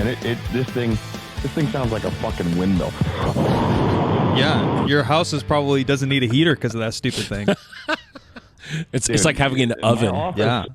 and this thing sounds like a fucking windmill. Yeah, your house probably doesn't need a heater because of that stupid thing. It's like having an oven. Yeah.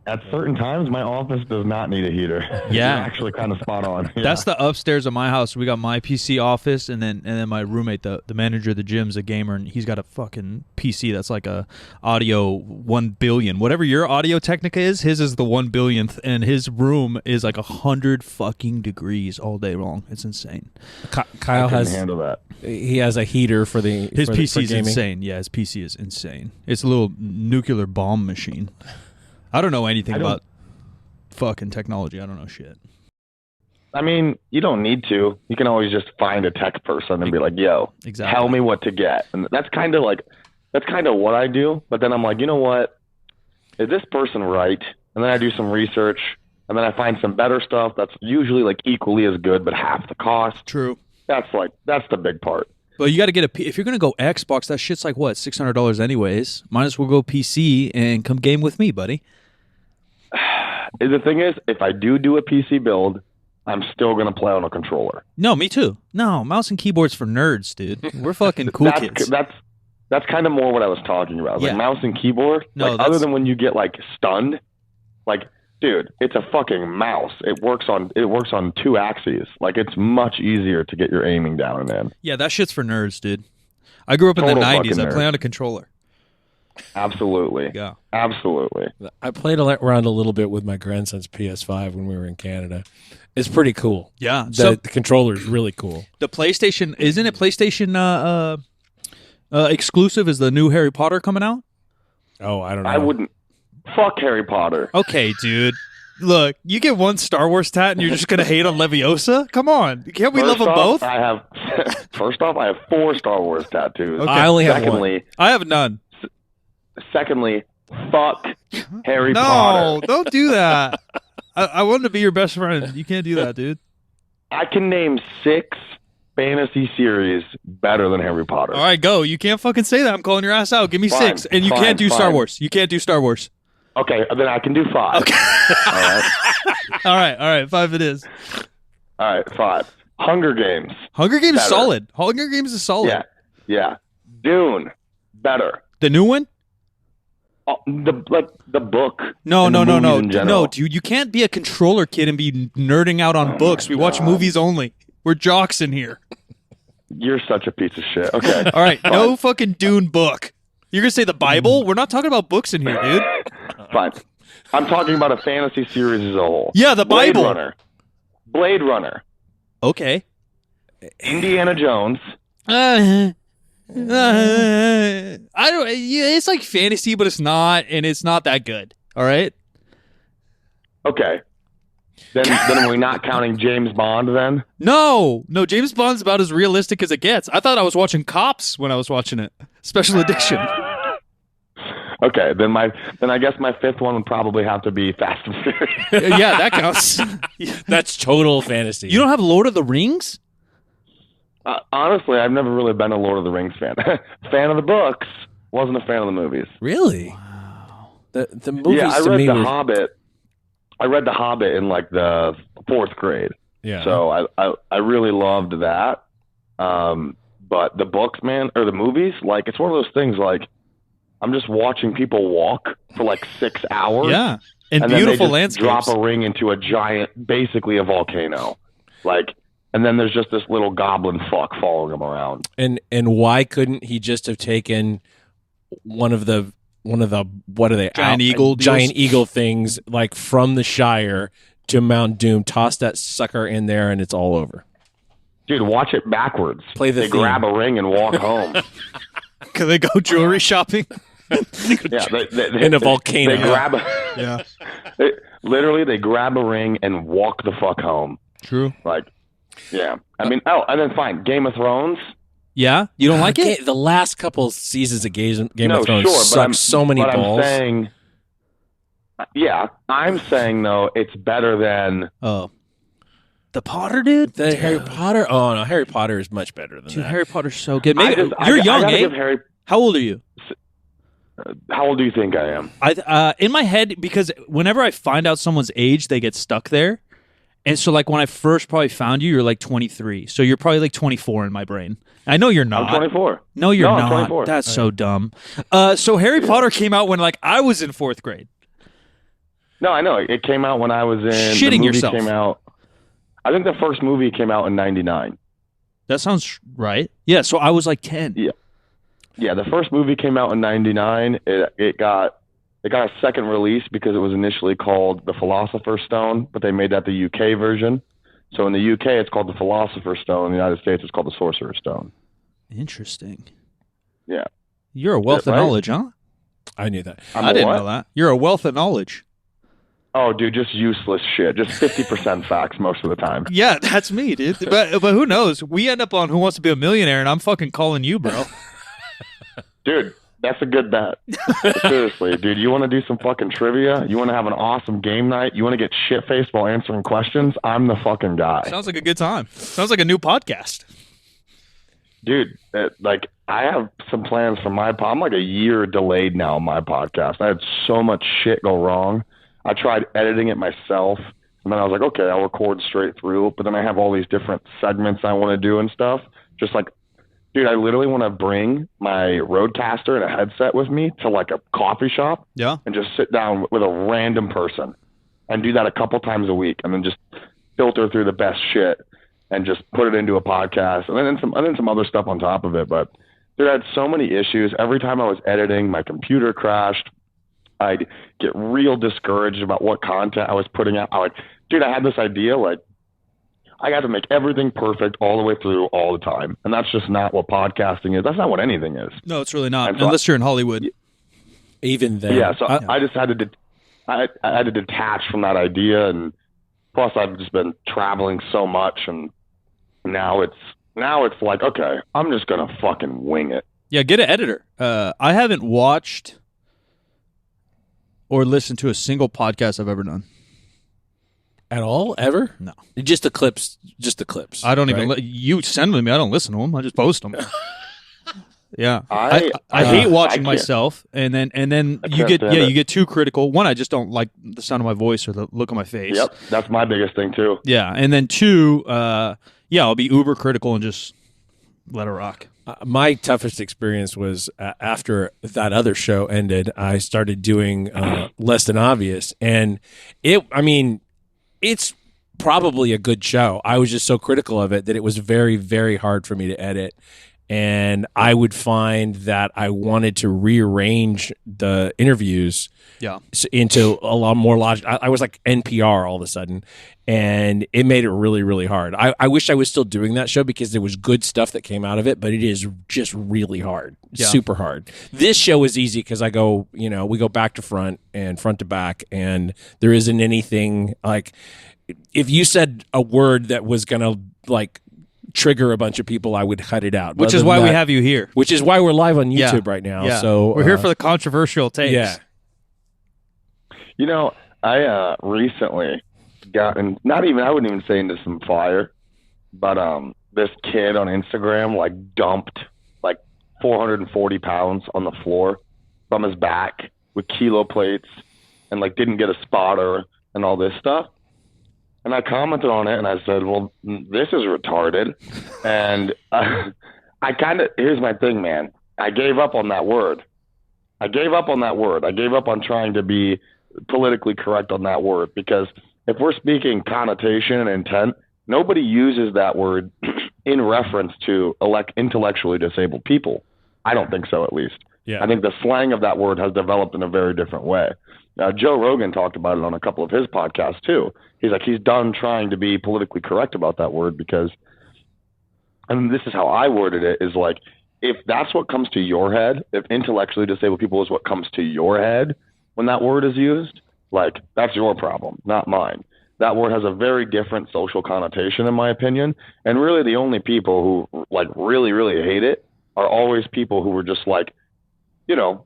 At certain times, my office does not need a heater. Yeah. You're actually kind of spot on. Yeah. That's the upstairs of my house. We got my PC office, and then my roommate, the manager of the gym's a gamer, and he's got a fucking PC that's like a audio 1 billion. Whatever your Audio Technica is, his is the 1 billionth, and his room is like 100 fucking degrees all day long. It's insane. Kyle has handle that. He has a heater for the his PC is gaming. insane. Yeah, his PC is insane. It's a little nuclear bomb machine. I don't know anything about fucking technology. I don't know shit. I mean, you don't need to. You can always just find a tech person and be like, yo, Exactly. tell me what to get. And that's kind of what I do. But then I'm like, you know what? Is this person right? And then I do some research, and then I find some better stuff that's usually like equally as good, but half the cost. True. That's the big part. Well, you got to get if you're going to go Xbox, that shit's like what, $600 anyways. Might as well go PC and come game with me, buddy. The thing is, if I do a PC build, I'm still going to play on a controller. No, me too. No, mouse and keyboard's for nerds, dude. We're fucking cool kids. That's kind of more what I was talking about. Yeah. Like mouse and keyboard. No, like, other than when you get like stunned, like, dude, it's a fucking mouse. It works on 2 axes. Like, it's much easier to get your aiming down and in. Yeah, that shit's for nerds, dude. I grew up in the Total 90s. fucking I play nerd. on a controller. Absolutely. Yeah. Absolutely. I played around a little bit with my grandson's PS5 when we were in Canada. It's pretty cool. Yeah. The controller is really cool. The PlayStation, isn't it PlayStation exclusive? Is the new Harry Potter coming out? Oh, I don't know. I wouldn't. Fuck Harry Potter. Okay, dude. Look, you get one Star Wars tat and you're just going to hate on Leviosa? Come on. Can't we love them both? First off, I have 4 Star Wars tattoos. Okay. I only have one. I have none. Secondly, fuck Harry No, Potter. don't do that. I wanted to be your best friend. You can't do that, dude. I can name 6 fantasy series better than Harry Potter. All right, go. You can't fucking say that. I'm calling your ass out. Give me Fine, 6. And you can't do Star fine. Wars. You can't do Star Wars. Okay, then I can do 5. Okay. All right. All right. 5 it is. All right, 5. Hunger Games. Hunger Games is Better. solid. Hunger Games is solid. Yeah. Dune. Better. The new one? The book. No, and the movies in general. no, dude. You can't be a controller kid and be nerding out on books. We watch movies only. We're jocks in here. You're such a piece of shit. Okay. All right, no fucking Dune book. You're gonna say the Bible? We're not talking about books in here, dude. Fine. I'm talking about a fantasy series as a whole. Yeah, the Bible. Blade Runner. Okay. Indiana Jones. I don't. Yeah, it's like fantasy, but it's not, and it's not that good. All right. Okay. Then we're not counting James Bond then? No. James Bond's about as realistic as it gets. I thought I was watching Cops when I was watching it. Special edition. Okay, then I guess my 5th one would probably have to be Fast and Furious. Yeah, that counts. That's total fantasy. You don't have Lord of the Rings? Honestly, I've never really been a Lord of the Rings fan. Fan of the books, wasn't a fan of the movies. Really? Wow. The movies Yeah, I to read me The were... Hobbit. I read The Hobbit in like the 4th grade. Yeah. So I really loved that. But the books, man, or the movies, like it's one of those things like I'm just watching people walk for like 6 hours. Yeah. And then beautiful they just landscapes. drop a ring into a giant, basically a volcano. Like, and then there's just this little goblin fuck following him around. And why couldn't he just have taken one of the what are they? Giant eagle deals? Giant eagle things like from the Shire to Mount Doom, toss that sucker in there and it's all over. Dude, watch it backwards. Play the They theme. grab a ring and walk home. Can they go jewelry shopping? Yeah, In a volcano. They grab Yeah. literally they grab a ring and walk the fuck home. True. Like, yeah. I mean, and then fine, Game of Thrones. Yeah? You don't like it? The last couple seasons of Game No, of Thrones sure, sucked so many but balls. I'm saying though, it's better than. Oh. The Potter, dude? The Harry Potter? Oh, no. Harry Potter is much better than Dude, that. Harry Potter's so good. Maybe you're I young, gotta eh? give Harry. How old are you? How old do you think I am? In my head, because whenever I find out someone's age, they get stuck there. And so, like, when I first probably found you, you're like 23. So you're probably like 24 in my brain. I know you're not. I'm 24. No, you're I'm not. 24. That's so dumb. So Harry Potter came out when, like, I was in 4th grade. No, I know. It came out when I was in... Shitting the movie yourself. Came out... I think the first movie came out in 99. That sounds right. Yeah, so I was like 10. Yeah, the first movie came out in 99. It got a second release because it was initially called The Philosopher's Stone, but they made that the UK version. So in the UK, it's called The Philosopher's Stone. In the United States, it's called The Sorcerer's Stone. Interesting. Yeah. You're a wealth of knowledge, huh? I knew that. I didn't know that. You're a wealth of knowledge. Oh, dude, just useless shit. Just 50% facts most of the time. Yeah, that's me, dude. But who knows? We end up on Who Wants to Be a Millionaire, and I'm fucking calling you, bro. Dude, that's a good bet. Seriously, dude, you want to do some fucking trivia? You want to have an awesome game night? You want to get shit-faced while answering questions? I'm the fucking guy. Sounds like a good time. Sounds like a new podcast. Dude, I have some plans for my podcast. I'm like a year delayed now on my podcast. I had so much shit go wrong. I tried editing it myself, and then I was like, okay, I'll record straight through. But then I have all these different segments I want to do and stuff. Just like, dude, I literally want to bring my Rodecaster and a headset with me to like a coffee shop and just sit down with a random person and do that a couple times a week, and then just filter through the best shit and just put it into a podcast, and then some other stuff on top of it. But dude, I had so many issues. Every time I was editing, my computer crashed. I'd get real discouraged about what content I was putting out. I had this idea, like, I got to make everything perfect all the way through all the time. And that's just not what podcasting is. That's not what anything is. No, it's really not. So unless you're in Hollywood. Even then. Yeah, so I just had to I had to detach from that idea, and plus I've just been traveling so much, and now it's like, okay, I'm just going to fucking wing it. Yeah, get an editor. I haven't watched or listened to a single podcast I've ever done. At all? Ever? No. Just the clips. I don't even... you send them to me. I don't listen to them. I just post them. Yeah. I hate watching myself, and then you get too critical. One, I just don't like the sound of my voice or the look on my face. Yep, that's my biggest thing too. Yeah, and then two, I'll be uber critical and just let it rock. My toughest experience was after that other show ended. I started doing Less Than Obvious, and it's probably a good show. I was just so critical of it that it was very, very hard for me to edit. And I would find that I wanted to rearrange the interviews into a lot more logic. I was like NPR all of a sudden, and it made it really, really hard. I wish I was still doing that show because there was good stuff that came out of it, but it is just really hard, super hard. This show is easy because we go back to front and front to back, and there isn't anything like if you said a word that was going to like trigger a bunch of people, I would cut it out. Which is why we have you here. Which is why we're live on YouTube right now. Yeah. So we're here for the controversial takes. Yeah. I recently gotten I wouldn't even say into some fire, but this kid on Instagram like dumped like 440 pounds on the floor from his back with kilo plates and like didn't get a spotter and all this stuff. And I commented on it, and I said, well, this is retarded. And here's my thing, man. I gave up on that word. I gave up on trying to be politically correct on that word, because if we're speaking connotation and intent, nobody uses that word in reference to intellectually disabled people. I don't think so, at least. Yeah. I think the slang of that word has developed in a very different way. Joe Rogan talked about it on a couple of his podcasts too. He's like, he's done trying to be politically correct about that word because, and this is how I worded it, is like, if that's what comes to your head, if intellectually disabled people is what comes to your head when that word is used, like, that's your problem, not mine. That word has a very different social connotation, in my opinion. And really the only people who like really, really hate it are always people who were just like,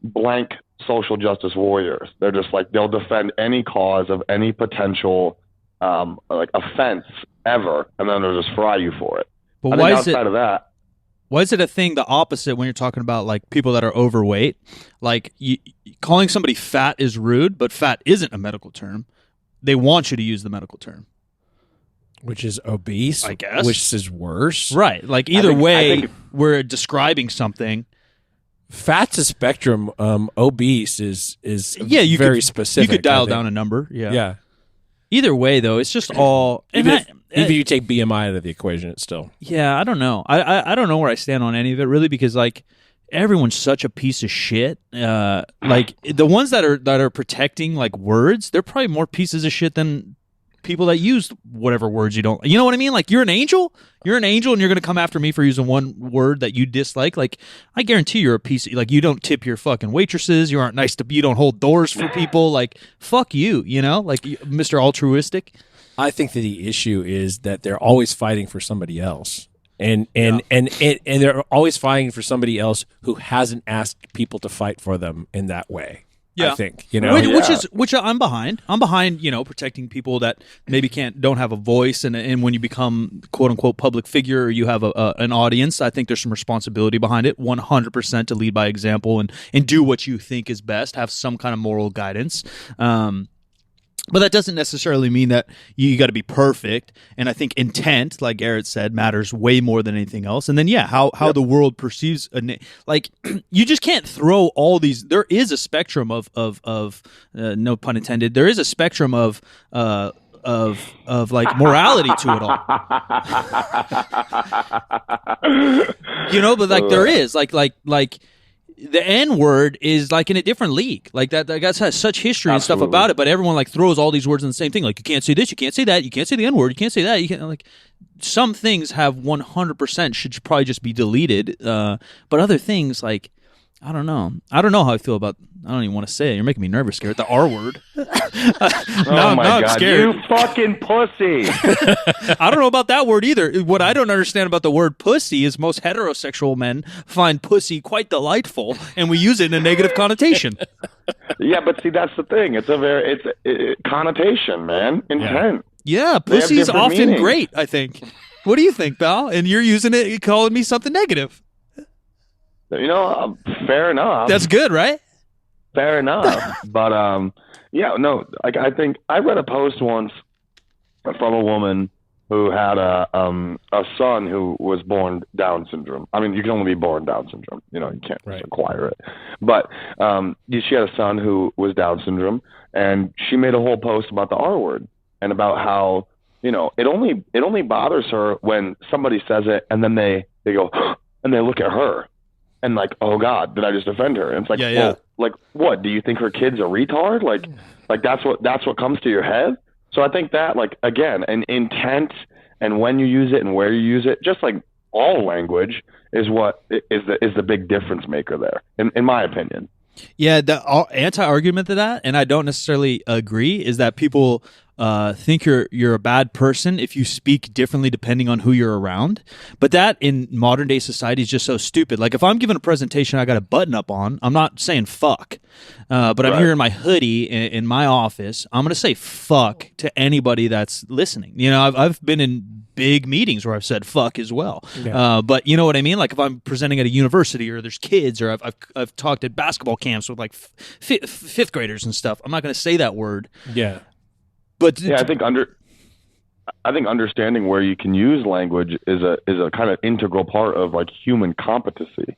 blank social justice warriors. They're just like, they'll defend any cause of any potential offense ever, and then they'll just fry you for it. But why is it a thing the opposite when you're talking about like people that are overweight? Like calling somebody fat is rude, but fat isn't a medical term. They want you to use the medical term. which is obese, I guess. which is worse. Right. Like either way, we're describing something. Fat's a spectrum. Obese is you very could, specific. You could dial down a number. Yeah. Yeah. Either way, though, it's just all. Even if you take BMI out of the equation, it's still. Yeah, I don't know. I don't know where I stand on any of it really, because like everyone's such a piece of shit. Like the ones that are protecting like words, they're probably more pieces of shit than people that use whatever words you don't. You know what I mean? Like you're an angel, and you're going to come after me for using one word that you dislike. Like I guarantee you're a piece of, like you don't tip your fucking waitresses, you aren't nice to, you don't hold doors for people. Like fuck you, you know, like Mr. Altruistic. I think that the issue is that they're always fighting for somebody else. And they're always fighting for somebody else who hasn't asked people to fight for them in that way. Yeah. I think, you know, which I'm behind. I'm behind, you know, protecting people that maybe don't have a voice, and when you become quote unquote public figure, or you have an audience, I think there's some responsibility behind it, 100% to lead by example and do what you think is best, have some kind of moral guidance. But that doesn't necessarily mean that you got to be perfect. And I think intent, like Garrett said, matters way more than anything else. And then, how the world perceives like you just can't throw all these. There is a spectrum of no pun intended. There is a spectrum of like morality to it all. You know, but like there is like the N word is like in a different league. Like that guy has such history and stuff about it, but everyone like throws all these words in the same thing. Like you can't say this, you can't say that, you can't say the N word, you can't say that. You can't, like some things have 100% should probably just be deleted. But other things like I don't know how I feel about. I don't even want to say it. You're making me nervous, Garrett. The R word. Oh my God! You fucking pussy. I don't know about that word either. What I don't understand about the word pussy is most heterosexual men find pussy quite delightful, and we use it in a negative connotation. Yeah, but see, that's the thing. It's a connotation, man. Intent. Yeah, pussy's often meanings. Great. I think. What do you think, pal? And you're using it, calling me something negative. You know, fair enough. That's good, right? Fair enough. But like I think I read a post once from a woman who had a son who was born Down syndrome. I mean, you can only be born Down syndrome. You know, you can't acquire it. But she had a son who was Down syndrome, and she made a whole post about the R word and about how, you know, it only bothers her when somebody says it and then they go and they look at her. And like, oh God, did I just offend her? And it's like, well, like what? Do you think her kid's a retard? Like that's what comes to your head. So I think that, like, again, an intent and when you use it and where you use it, just like all language, is what is the big difference maker there, in my opinion. Yeah, the anti-argument to that, and I don't necessarily agree, is that people think you're a bad person if you speak differently depending on who you're around. But that in modern day society is just so stupid. Like if I'm giving a presentation, I got a button up on, I'm not saying fuck, but I'm here in my hoodie in my office. I'm gonna say fuck to anybody that's listening. You know, I've been in big meetings where I've said fuck as well. Yeah. But you know what I mean? Like if I'm presenting at a university or there's kids, or I've talked at basketball camps with like fifth graders and stuff, I'm not gonna say that word. Yeah. But I think understanding where you can use language is a kind of integral part of like human competency.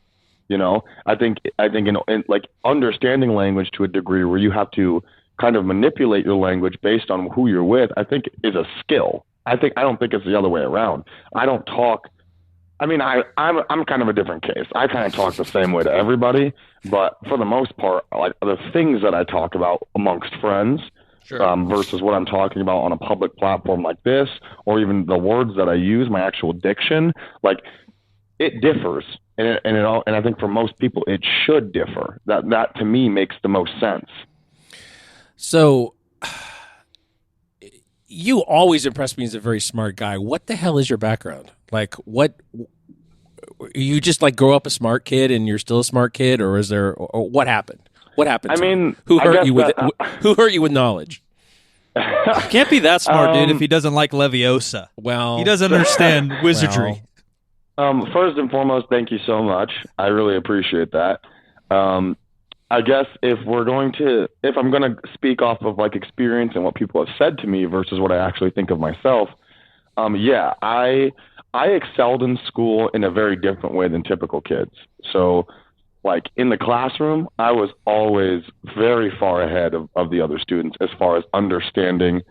You know, I think in like understanding language to a degree where you have to kind of manipulate your language based on who you're with, I think is a skill. I don't think it's the other way around. I don't talk. I mean, I'm kind of a different case. I kind of talk the same way to everybody, but for the most part, like the things that I talk about amongst friends. Sure. Versus what I'm talking about on a public platform like this, or even the words that I use, my actual diction, like it differs, and I think for most people it should differ. That to me makes the most sense. So, you always impress me as a very smart guy. What the hell is your background? Like, what you just like grow up a smart kid and you're still a smart kid, or is there? Or what happened? What happened? I mean, who hurt you with knowledge? Can't be that smart, dude, if he doesn't like Leviosa. Well, he doesn't understand wizardry. First and foremost, thank you so much. I really appreciate that. I guess if I'm going to speak off of like experience and what people have said to me versus what I actually think of myself, Yeah, I excelled in school in a very different way than typical kids. So, like in the classroom, I was always very far ahead of the other students as far as understanding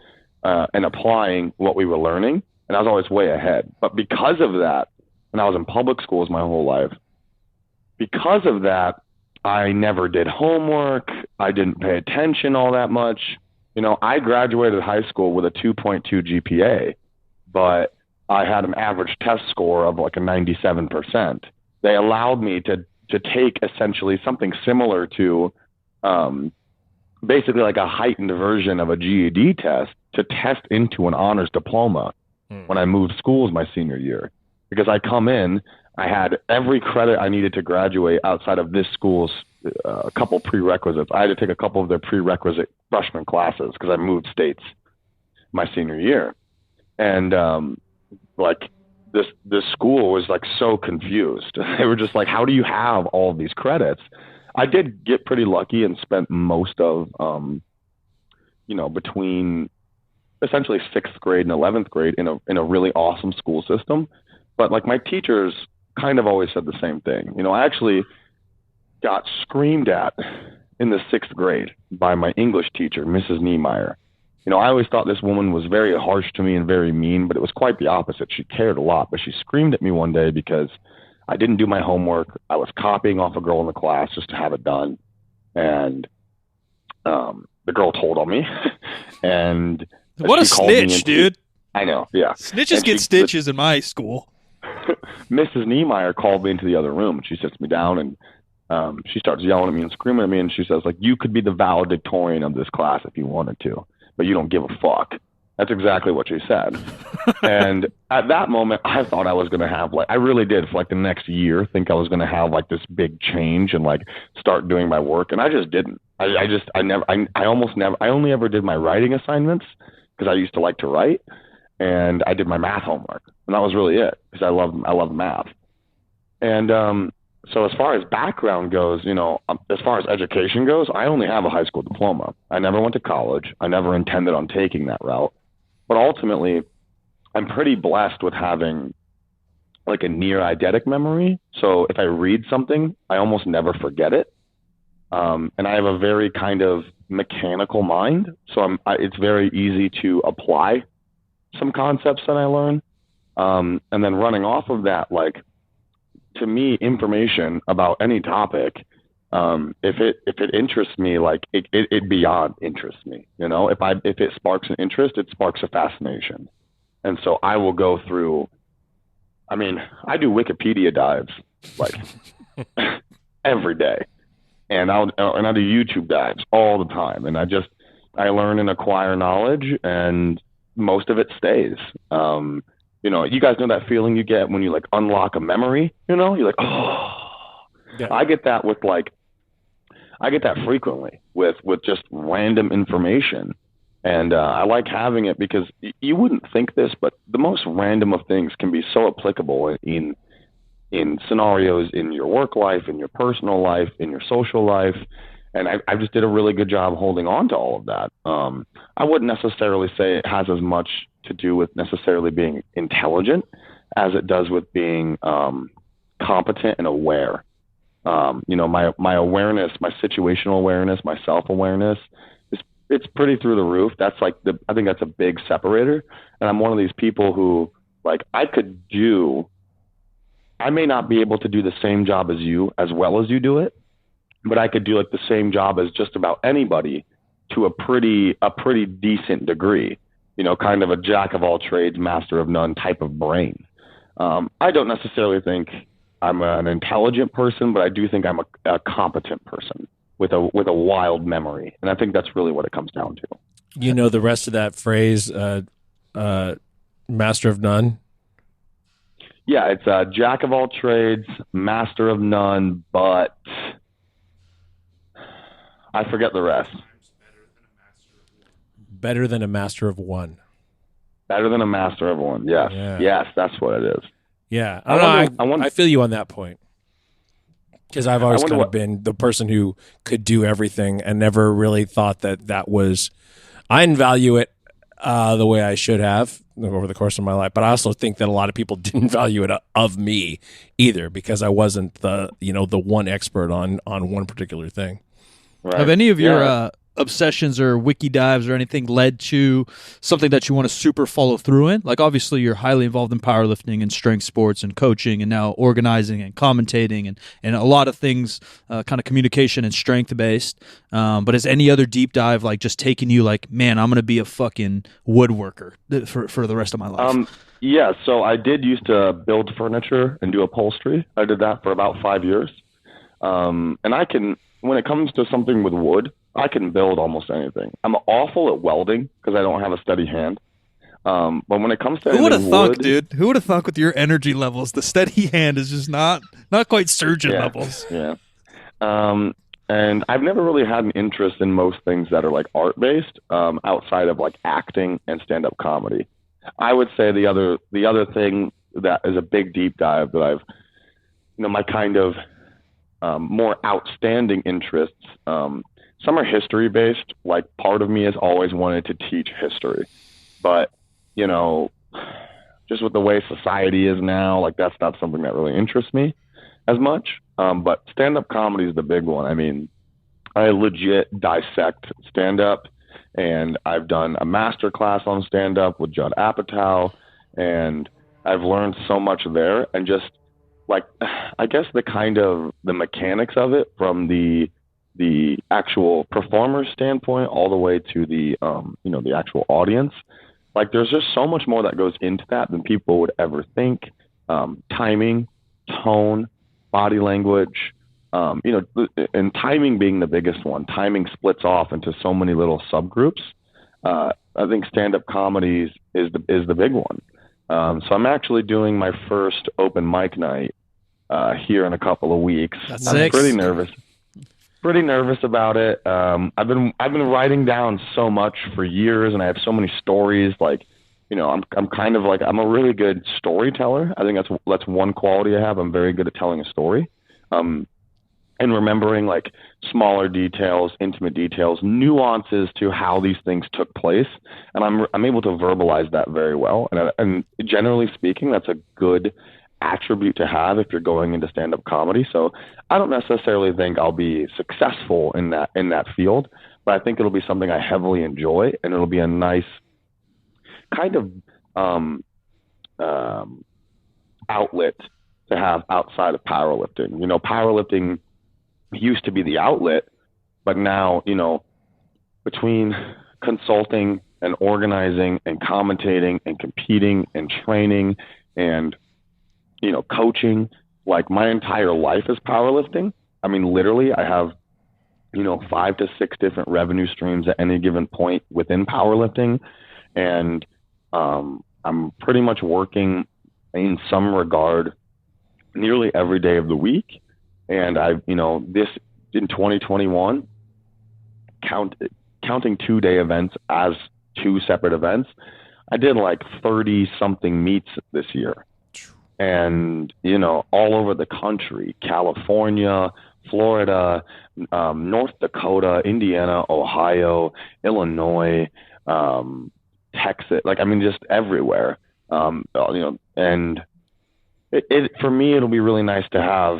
and applying what we were learning, and I was always way ahead. But because of that, and I was in public schools my whole life, because of that, I never did homework. I didn't pay attention all that much. You know, I graduated high school with a 2.2 GPA, but I had an average test score of like a 97%. They allowed me to take essentially something similar to basically like a heightened version of a GED test to test into an honors diploma when I moved schools my senior year. Because I come in, I had every credit I needed to graduate outside of this school's a couple prerequisites. I had to take a couple of their prerequisite freshman classes because I moved states my senior year. And like this school was like so confused. They were just like, how do you have all of these credits? I did get pretty lucky and spent most of, between essentially 6th grade and 11th grade in a really awesome school system. But like my teachers kind of always said the same thing. You know, I actually got screamed at in the 6th grade by my English teacher, Mrs. Niemeyer. You know, I always thought this woman was very harsh to me and very mean, but it was quite the opposite. She cared a lot, but she screamed at me one day because I didn't do my homework. I was copying off a girl in the class just to have it done. And the girl told on me. And what a snitch, dude. I know, yeah. Snitches get stitches in my school. Mrs. Niemeyer called me into the other room, and she sits me down, and she starts yelling at me and screaming at me, and she says, like, you could be the valedictorian of this class if you wanted to, but you don't give a fuck. That's exactly what she said. And at that moment, I thought I was going to have, like, I really did for like the next year think I was going to have like this big change and like start doing my work. And I just didn't. I only ever did my writing assignments because I used to like to write, and I did my math homework, and that was really it because I love math. And so as far as background goes, you know, as far as education goes, I only have a high school diploma. I never went to college. I never intended on taking that route. But ultimately, I'm pretty blessed with having like a near eidetic memory. So if I read something, I almost never forget it. And I have a very kind of mechanical mind. So it's very easy to apply some concepts that I learn. And then running off of that, like, to me, information about any topic, if it interests me, like it beyond interests me. You know, if it sparks an interest, it sparks a fascination. And so I will go through. I mean, I do Wikipedia dives like every day, and I do YouTube dives all the time. And I learn and acquire knowledge, and most of it stays. You know, you guys know that feeling you get when you like unlock a memory, you know, you're like, oh, yeah. I get that frequently with just random information. And I like having it because you wouldn't think this, but the most random of things can be so applicable in scenarios in your work life, in your personal life, in your social life. And I just did a really good job holding on to all of that. I wouldn't necessarily say it has as much to do with necessarily being intelligent as it does with being competent and aware. You know, my awareness, my situational awareness, my self-awareness, it's pretty through the roof. That's like I think that's a big separator. And I'm one of these people who, like, I may not be able to do the same job as you as well as you do it, but I could do like the same job as just about anybody to a pretty decent degree. You know, kind of a jack of all trades, master of none type of brain. I don't necessarily think I'm an intelligent person, but I do think I'm a competent person with a wild memory. And I think that's really what it comes down to. You know the rest of that phrase, master of none? Yeah, it's a jack of all trades, master of none, but I forget the rest. Better than a master of one. Better than a master of one. Yes. Yeah. Yes, that's what it is. Yeah. I feel you on that point. Because I've always kind of been the person who could do everything and never really thought that was. I didn't value it the way I should have over the course of my life. But I also think that a lot of people didn't value it of me either, because I wasn't the one expert on one particular thing. Right. Have any of your obsessions or wiki dives or anything led to something that you want to super follow through in? Like, obviously you're highly involved in powerlifting and strength sports and coaching and now organizing and commentating and a lot of things kind of communication and strength based. But has any other deep dive like just taken you like, man, I'm going to be a fucking woodworker for the rest of my life? Yeah, so I did used to build furniture and do upholstery. I did that for about 5 years. And when it comes to something with wood, I can build almost anything. I'm awful at welding because I don't have a steady hand. But when it comes to who would have thunk, dude? Who would have thunk with your energy levels? The steady hand is just not quite surgeon levels. Yeah. And I've never really had an interest in most things that are like art based, outside of like acting and stand up comedy. I would say the other thing that is a big deep dive that I've, my kind of more outstanding interests. Some are history based. Like, part of me has always wanted to teach history, but just with the way society is now, like, that's not something that really interests me as much. But stand-up comedy is the big one. I mean, I legit dissect stand-up, and I've done a master class on stand-up with Judd Apatow, and I've learned so much there. And just like, I guess the mechanics of it, from the actual performer's standpoint all the way to the the actual audience. Like, there's just so much more that goes into that than people would ever think. Timing, tone, body language, and timing being the biggest one. Timing splits off into so many little subgroups. I think stand-up comedy is the big one. So I'm actually doing my first open mic night here in a couple of weeks. That's I'm pretty nervous about it. I've been writing down so much for years, and I have so many stories. Like, I'm kind of like, I'm a really good storyteller. I think that's one quality I have. I'm very good at telling a story, and remembering like smaller details, intimate details, nuances to how these things took place, and I'm able to verbalize that very well. And generally speaking, that's a good attribute to have if you're going into stand-up comedy. So I don't necessarily think I'll be successful in that field, but I think it'll be something I heavily enjoy, and it'll be a nice kind of outlet to have outside of powerlifting. Powerlifting used to be the outlet, but now, between consulting and organizing and commentating and competing and training and coaching, like, my entire life is powerlifting. I mean, literally, I have, 5 to 6 different revenue streams at any given point within powerlifting. And I'm pretty much working in some regard nearly every day of the week. And this in 2021, counting 2-day events as 2 separate events, I did like 30 something meets this year. And, all over the country, California, Florida, North Dakota, Indiana, Ohio, Illinois, Texas, just everywhere. And for me, it'll be really nice to have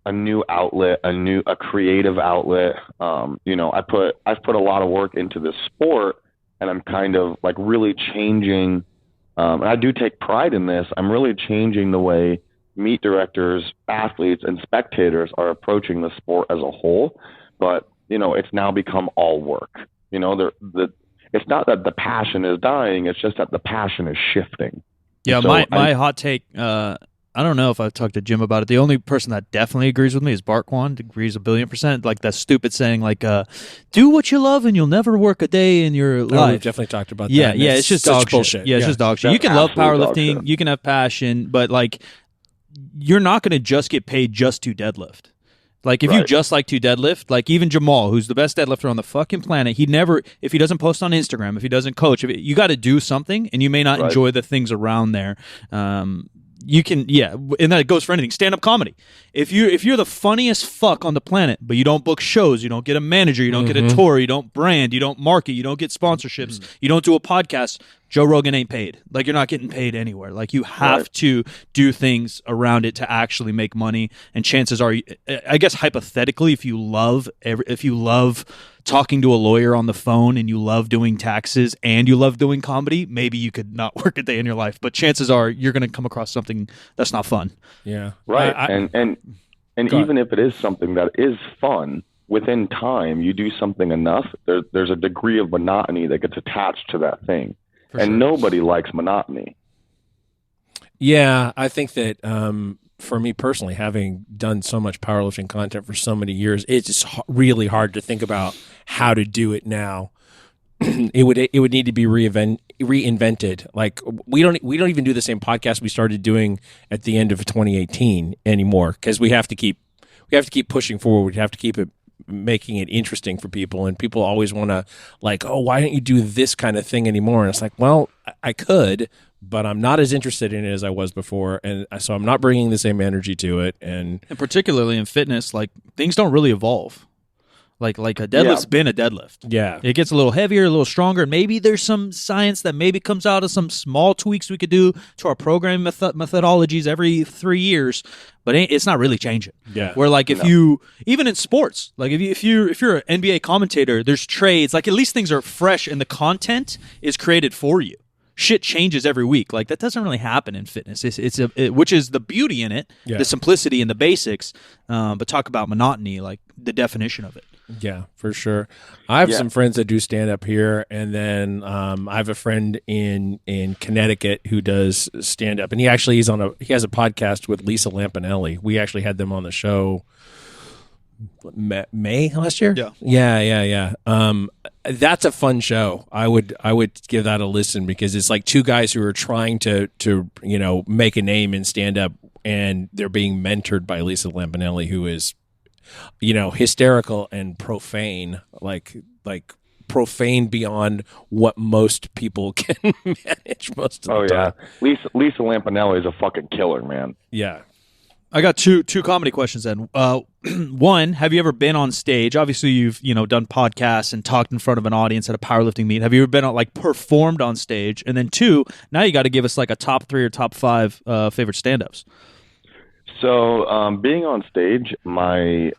a new outlet, a creative outlet. I've put a lot of work into this sport, and I'm kind of like really changing. And I do take pride in this. I'm really changing the way meet directors, athletes, and spectators are approaching the sport as a whole. But, it's now become all work. It's not that the passion is dying. It's just that the passion is shifting. Yeah, so my hot take, I don't know if I've talked to Jim about it. The only person that definitely agrees with me is Barkwan. Agrees 1,000,000,000%. Like that stupid saying, like, do what you love and you'll never work a day in your life. We've definitely talked about that. Yeah, it's just dog bullshit. Shit. Yeah, it's just dog shit. You can love powerlifting, you can have passion, but like, you're not going to just get paid just to deadlift. Like, if you just like to deadlift, like even Jamal, who's the best deadlifter on the fucking planet, if he doesn't post on Instagram, if he doesn't coach, you got to do something, and you may not enjoy the things around there. you can, yeah, and that goes for anything. Stand-up comedy. If you're the funniest fuck on the planet, but you don't book shows, you don't get a manager, you don't get a tour, you don't brand, you don't market, you don't get sponsorships, you don't do a podcast, Joe Rogan ain't paid. Like, you're not getting paid anywhere. Like, you have to do things around it to actually make money. And chances are, I guess hypothetically, if you love talking to a lawyer on the phone and you love doing taxes and you love doing comedy, maybe you could not work a day in your life. But chances are you're going to come across something that's not fun. Yeah. Right. And even if it is something that is fun, within time, you do something enough, there's a degree of monotony that gets attached to that thing. Nobody likes monotony. Yeah, I think that for me personally, having done so much powerlifting content for so many years, it's just really hard to think about how to do it now. It would need to be reinvented. Like, we don't even do the same podcast we started doing at the end of 2018 anymore, because we have to keep pushing forward. We have to keep making it interesting for people, and people always want to, like, oh, why don't you do this kind of thing anymore? And it's like, well, I could, but I'm not as interested in it as I was before, and so I'm not bringing the same energy to it. And particularly in fitness, like, things don't really evolve. Like a deadlift's been a deadlift. Yeah. It gets a little heavier, a little stronger. Maybe there's some science that maybe comes out of some small tweaks we could do to our programming methodologies every 3 years, but it's not really changing. Yeah. Where, like, if you, even in sports, like if you're an NBA commentator, there's trades, like, at least things are fresh and the content is created for you. Shit changes every week. Like, that doesn't really happen in fitness. Which is the beauty in it, the simplicity and the basics. But talk about monotony, like the definition of it. Yeah, for sure. I have some friends that do stand up here, and then I have a friend in Connecticut who does stand up, and he has a podcast with Lisa Lampanelli. We actually had them on the show May last year. Yeah. That's a fun show. I would give that a listen, because it's like two guys who are trying to make a name in stand up, and they're being mentored by Lisa Lampanelli, who is hysterical and profane, like profane beyond what most people can manage most of the time. Lisa Lampanelli is a fucking killer, man. Yeah. I got two comedy questions then. One, have you ever been on stage? Obviously, you've done podcasts and talked in front of an audience at a powerlifting meet. Have you ever been performed on stage? And then two, now you got to give us like a top 3 or top 5 favorite stand-ups. So, being on stage, I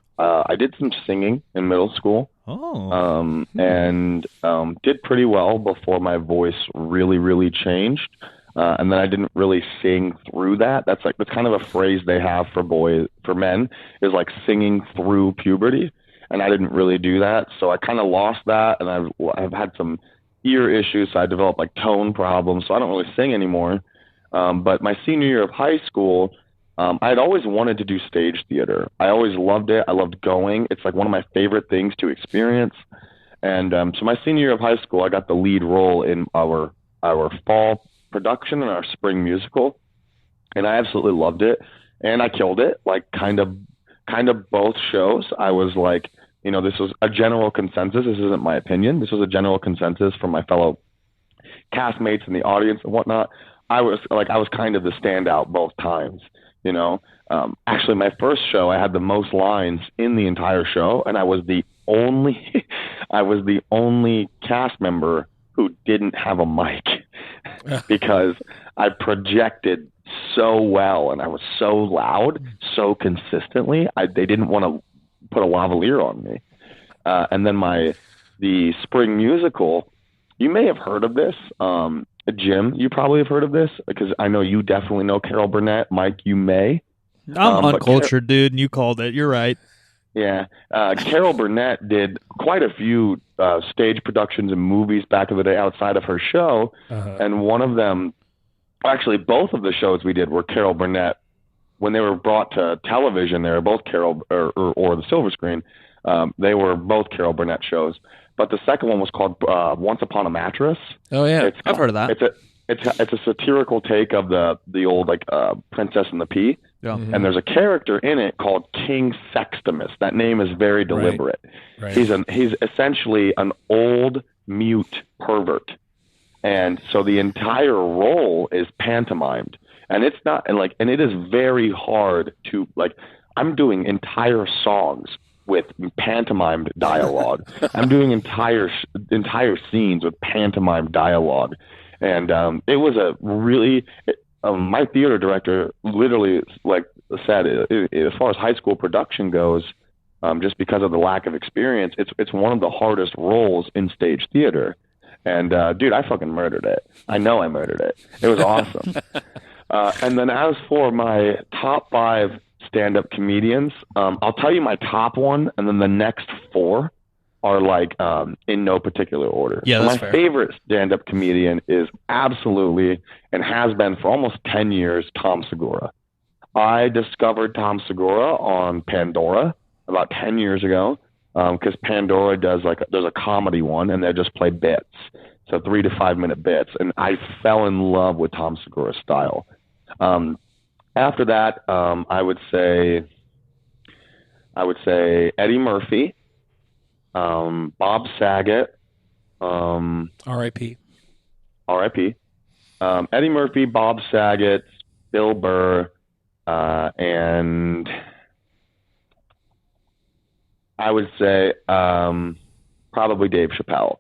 did some singing in middle school. And did pretty well before my voice really, really changed. And then I didn't really sing through that. That's kind of a phrase they have for men, is like singing through puberty. And I didn't really do that. So I kind of lost that. And I've had some ear issues. So I developed like tone problems. So I don't really sing anymore. But my senior year of high school, I'd always wanted to do stage theater. I always loved it. I loved going. It's like one of my favorite things to experience. And so my senior year of high school, I got the lead role in our fall production and our spring musical, and I absolutely loved it. And I killed it. Like kind of both shows. I was like, this was a general consensus. This isn't my opinion. This was a general consensus from my fellow castmates in the audience and whatnot. I was kind of the standout both times. Actually, my first show, I had the most lines in the entire show, and I was the only cast member who didn't have a mic because I projected so well and I was so loud, so consistently. They didn't want to put a lavalier on me. And then the spring musical, you may have heard of this. Jim, you probably have heard of this, because I know you definitely know Carol Burnett. Mike, you may. I'm uncultured, dude, and you called it. You're right. Yeah. Carol Burnett did quite a few stage productions and movies back in the day outside of her show. And one of them, actually both of the shows we did were Carol Burnett. When they were brought to television, they were both Carol or the silver screen. They were both Carol Burnett shows. But the second one was called Once Upon a Mattress. Oh yeah, I've heard of that. It's a satirical take of the old Princess and the Pea. Yeah. And there's a character in it called King Sextimus. That name is very deliberate. Right. He's essentially an old mute pervert, and so the entire role is pantomimed. And it's not, and it is very hard to, like, I'm doing entire songs with pantomimed dialogue. I'm doing entire scenes with pantomime dialogue. And it was a really, my theater director literally, like, said, as far as high school production goes, just because of the lack of experience, it's one of the hardest roles in stage theater. And dude, I fucking murdered it. I know I murdered it. It was awesome. And then as for my top 5 stand-up comedians, I'll tell you my top one, and then the next 4 are like in no particular order. Yeah, so that's my fair. favorite stand-up comedian is absolutely, and has been for almost 10 years, Tom Segura. I discovered Tom Segura on Pandora about 10 years ago, because Pandora does there's a comedy one, and they just play bits, so 3 to 5 minute bits, and I fell in love with Tom Segura's style. After that, I would say Eddie Murphy, Bob Saget, R.I.P. Eddie Murphy, Bob Saget, Bill Burr, and I would say probably Dave Chappelle.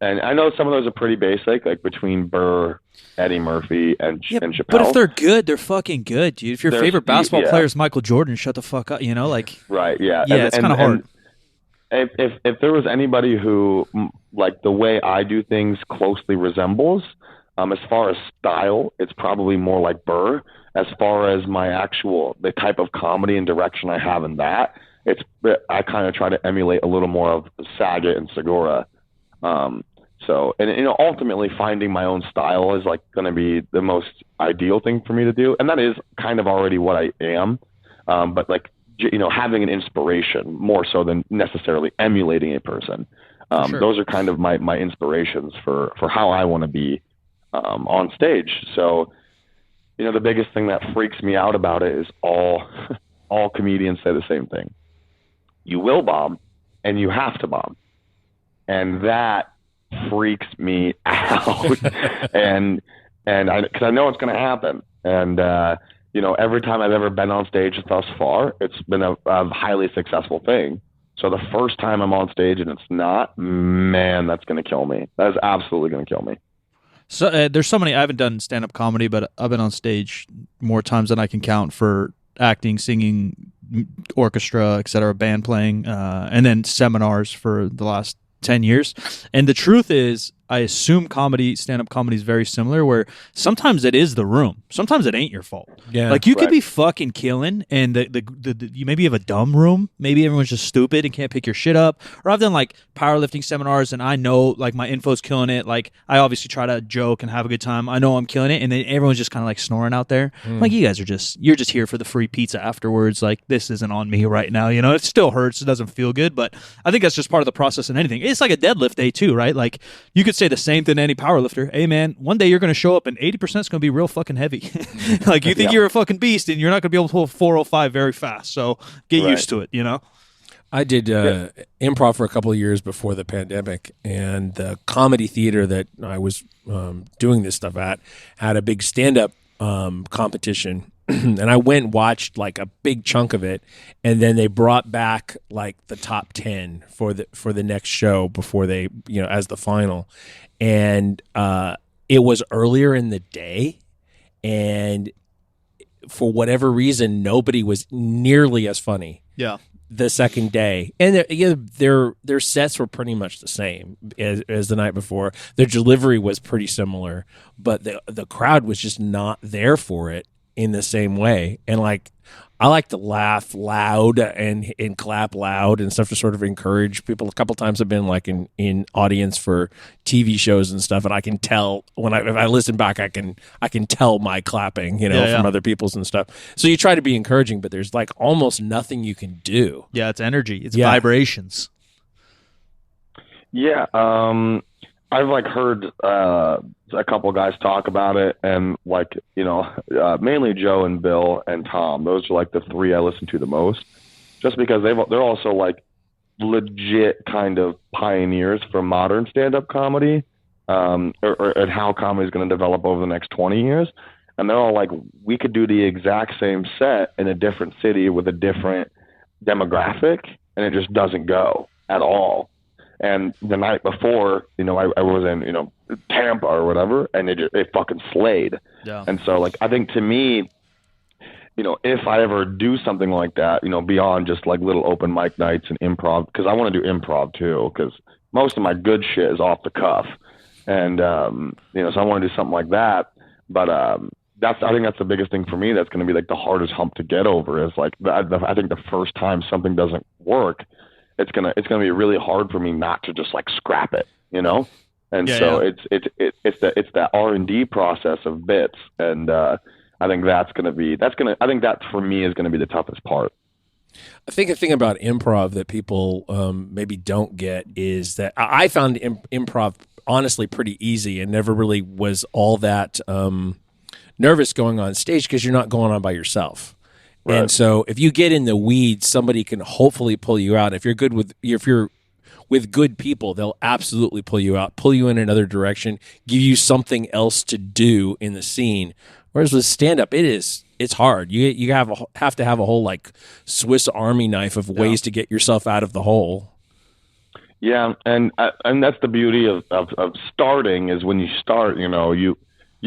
And I know some of those are pretty basic, like between Burr, Eddie Murphy, and Chappelle. But if they're good, they're fucking good, dude. If your favorite basketball player is Michael Jordan, shut the fuck up, like. Right, yeah. Yeah, it's kind of hard. If there was anybody who, like, the way I do things closely resembles, as far as style, it's probably more like Burr. As far as the type of comedy and direction I have in that, I kind of try to emulate a little more of Saget and Segura. So, and ultimately finding my own style is like going to be the most ideal thing for me to do. And that is kind of already what I am. But like, having an inspiration more so than necessarily emulating a person. Sure. Those are kind of my inspirations for how I want to be, on stage. So, the biggest thing that freaks me out about it is all comedians say the same thing. You will bomb, and you have to bomb. And that freaks me out. and because I know it's going to happen. And, every time I've ever been on stage thus far, it's been a highly successful thing. So the first time I'm on stage and it's not, man, that's going to kill me. That is absolutely going to kill me. So there's so many. I haven't done stand-up comedy, but I've been on stage more times than I can count for acting, singing, orchestra, etc., band playing, and then seminars for the last 10 years. And the truth is, I assume stand-up comedy is very similar, where sometimes it is the room. Sometimes it ain't your fault. Yeah, like you could be fucking killing, and you maybe have a dumb room. Maybe everyone's just stupid and can't pick your shit up. Or I've done like powerlifting seminars, and I know like my info's killing it. Like I obviously try to joke and have a good time. I know I'm killing it, and then everyone's just kind of like snoring out there. Like you guys you're just here for the free pizza afterwards. Like this isn't on me right now. It still hurts. It doesn't feel good, but I think that's just part of the process in anything. It's like a deadlift day too, right? Like you could say the same thing to any power lifter. Hey man, one day you're going to show up and 80% is going to be real fucking heavy. Like you think you're a fucking beast and you're not going to be able to pull 405 very fast. So get used to it, I did improv for a couple of years before the pandemic, and the comedy theater that I was doing this stuff at had a big stand-up competition. And I went and watched like a big chunk of it, and then they brought back like the top 10 for the next show before they, as the final. And it was earlier in the day, and for whatever reason, nobody was nearly as funny. Yeah. The second day, and their sets were pretty much the same as the night before. Their delivery was pretty similar, but the crowd was just not there for it in the same way. And like, I like to laugh loud and clap loud and stuff to sort of encourage people. A couple times I've been like in audience for TV shows and stuff, and I can tell if I listen back, I can tell my clapping, from other people's and stuff. So you try to be encouraging, but there's like almost nothing you can do. Yeah, it's energy. It's vibrations. Yeah, I've like heard a couple of guys talk about it, and like mainly Joe and Bill and Tom. Those are like the 3 I listen to the most, just because they're also like legit kind of pioneers for modern stand-up comedy, or how comedy is going to develop over the next 20 years. and they're all like, we could do the exact same set in a different city with a different demographic, and it just doesn't go at all. And the night before, I was in, Tampa or whatever, and it fucking slayed. Yeah. And so, like, I think to me, if I ever do something like that, beyond just like little open mic nights and improv, because I want to do improv too, because most of my good shit is off the cuff. And, so I want to do something like that. But I think that's the biggest thing for me. That's going to be like the hardest hump to get over is like, I think the first time something doesn't work, it's going to be really hard for me not to just like scrap it, And it's that R&D process of bits. And, I think that for me is going to be the toughest part. I think a thing about improv that people maybe don't get is that I found improv honestly pretty easy and never really was all that nervous going on stage because you're not going on by yourself. Right. And so if you get in the weeds, somebody can hopefully pull you out. If you're with good people, they'll absolutely pull you out, pull you in another direction, give you something else to do in the scene. Whereas with stand-up, it's hard. You have to have a whole like Swiss Army knife of ways to get yourself out of the hole. Yeah, and that's the beauty of starting is when you start, you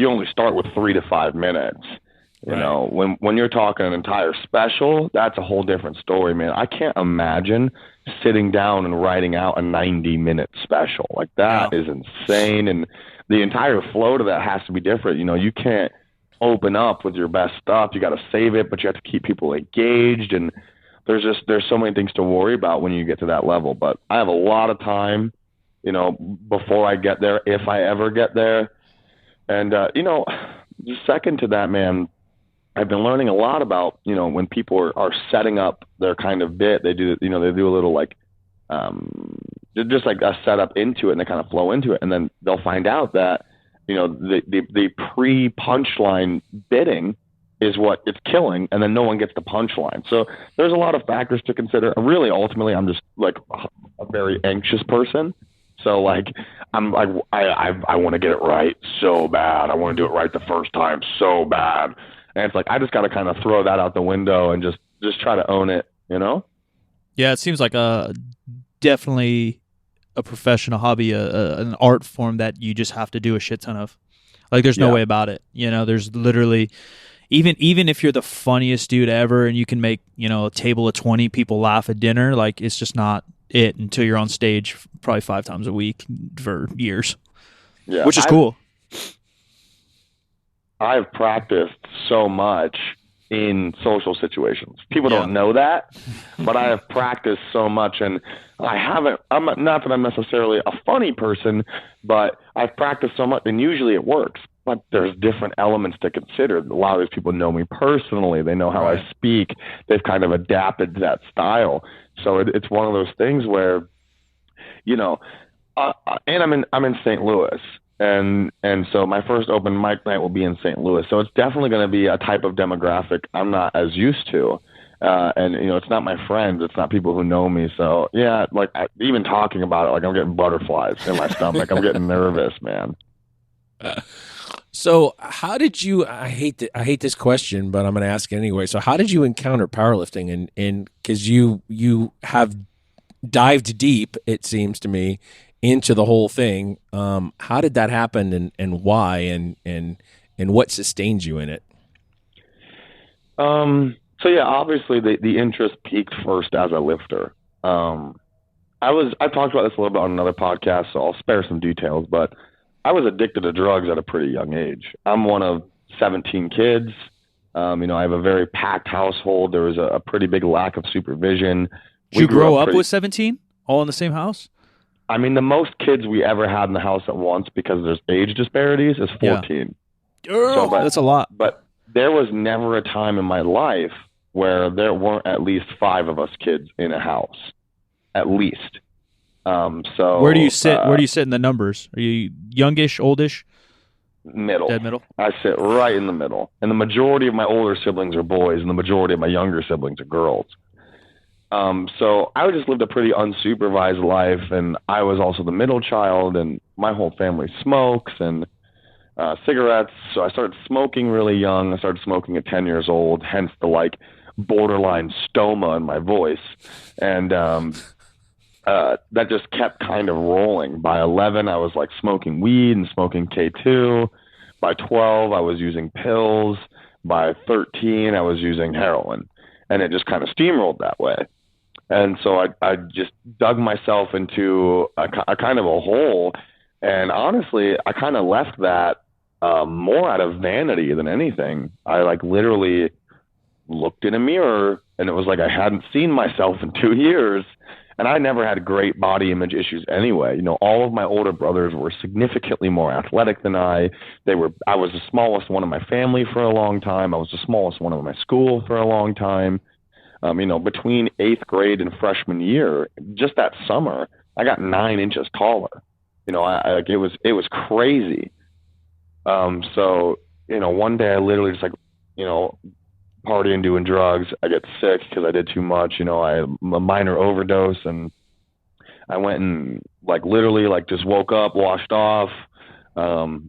only start with 3 to 5 minutes. When you're talking an entire special, that's a whole different story, man. I can't imagine sitting down and writing out a 90-minute special. Like that is insane, and the entire flow to that has to be different. You can't open up with your best stuff. You got to save it, but you have to keep people engaged, and there's so many things to worry about when you get to that level. But I have a lot of time, before I get there, if I ever get there. And second to that, man, I've been learning a lot about, when people are setting up their kind of bit, they do a little like, just like a setup into it, and they kind of flow into it, and then they'll find out that, the pre-punchline bidding is what it's killing, and then no one gets the punchline. So there's a lot of factors to consider. Really, ultimately, I'm just like a very anxious person. So like, I'm like, I want to get it right so bad. I want to do it right the first time so bad. And it's like, I just got to kind of throw that out the window and just try to own it, Yeah, it seems like definitely a professional hobby, an art form that you just have to do a shit ton of. Like, there's no way about it. There's literally, even if you're the funniest dude ever and you can make, a table of 20 people laugh at dinner, like, it's just not it until you're on stage probably 5 times a week for years. Yeah, which is cool. I've practiced so much in social situations. People don't know that, but I have practiced so much, and I'm not that I'm necessarily a funny person, but I've practiced so much, and usually it works. But there's different elements to consider. A lot of these people know me personally. They know how I speak. They've kind of adapted to that style. So it's one of those things where, and I'm in St. Louis. And so my first open mic night will be in St. Louis. So it's definitely going to be a type of demographic I'm not as used to. And, it's not my friends. It's not people who know me. So, yeah, like even talking about it, like I'm getting butterflies in my stomach. I'm getting nervous, man. So how did you, I hate this question, but I'm going to ask it anyway. So how did you encounter powerlifting? And because you have dived deep, it seems to me, into the whole thing. How did that happen, and why, and what sustained you in it? So yeah, obviously the interest peaked first as a lifter. I talked about this a little bit on another podcast, so I'll spare some details, but I was addicted to drugs at a pretty young age. I'm one of 17 kids. I have a very packed household. There was a pretty big lack of supervision. Did you grow up with 17? All in the same house? I mean, the most kids we ever had in the house at once, because there's age disparities, is 14. So, that's a lot. But there was never a time in my life where there weren't at least 5 of us kids in a house, at least. So where do you sit? Where do you sit in the numbers? Are you youngish, oldish? Middle. Dead middle? I sit right in the middle. And the majority of my older siblings are boys, and the majority of my younger siblings are girls. So I just lived a pretty unsupervised life, and I was also the middle child, and my whole family smokes, and cigarettes. So I started smoking really young. I started smoking at 10 years old, hence the like borderline stoma in my voice. And that just kept kind of rolling. By 11, I was like smoking weed and smoking K2. By 12, I was using pills. By 13, I was using heroin. And it just kind of steamrolled that way. And so I just dug myself into a kind of a hole. And honestly, I kind of left that more out of vanity than anything. I like literally looked in a mirror and it was like I hadn't seen myself in 2 years. And I never had great body image issues anyway. You know, all of my older brothers were significantly more athletic than I. I was the smallest one in my family for a long time. I was the smallest one in my school for a long time. You know, between 8th grade and freshman year, just that summer, I got 9 inches taller. You know, it was crazy. So, you know, one day I literally just like, you know, partying, doing drugs. I get sick because I did too much. You know, I had a minor overdose, and I went and like literally like just woke up, washed off,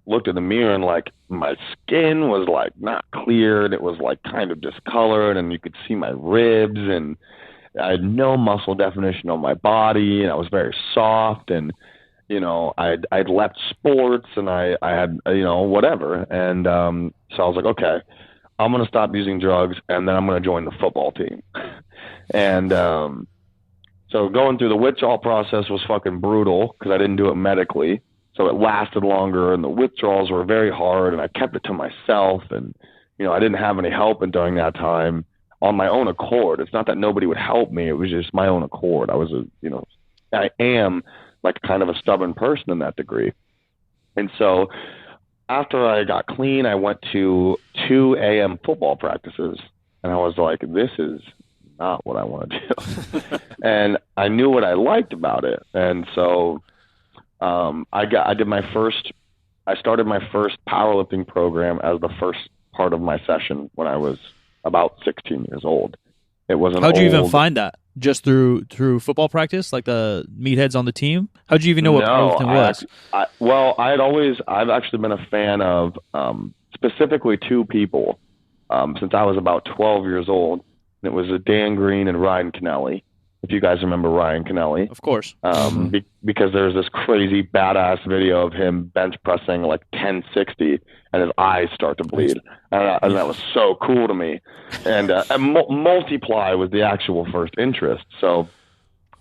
looked in the mirror, and like my skin was like not cleared. It was like kind of discolored, and you could see my ribs, and I had no muscle definition on my body, and I was very soft, and you know, I'd left sports, and I had, you know, whatever. And so I was like, okay, I'm going to stop using drugs, and then I'm going to join the football team. And so going through the withdrawal process was fucking brutal because I didn't do it medically. So it lasted longer, and the withdrawals were very hard, and I kept it to myself. And, you know, I didn't have any help during that time on my own accord. It's not that nobody would help me. It was just my own accord. I am like kind of a stubborn person in that degree. And so after I got clean, I went to 2 a.m. football practices, and I was like, this is not what I want to do. And I knew what I liked about it. And so I started my first powerlifting program as the first part of my session when I was about 16 years old. It was How'd you even find that? Just through football practice, like the meatheads on the team? How'd you even know what powerlifting was? I've actually been a fan of specifically 2 people since I was about 12 years old. And it was Dan Green and Ryan Kennelly. If you guys remember Ryan Kennelly. Of course. Because there's this crazy badass video of him bench pressing like 1060 and his eyes start to bleed. And that was so cool to me. And multiply was the actual first interest. So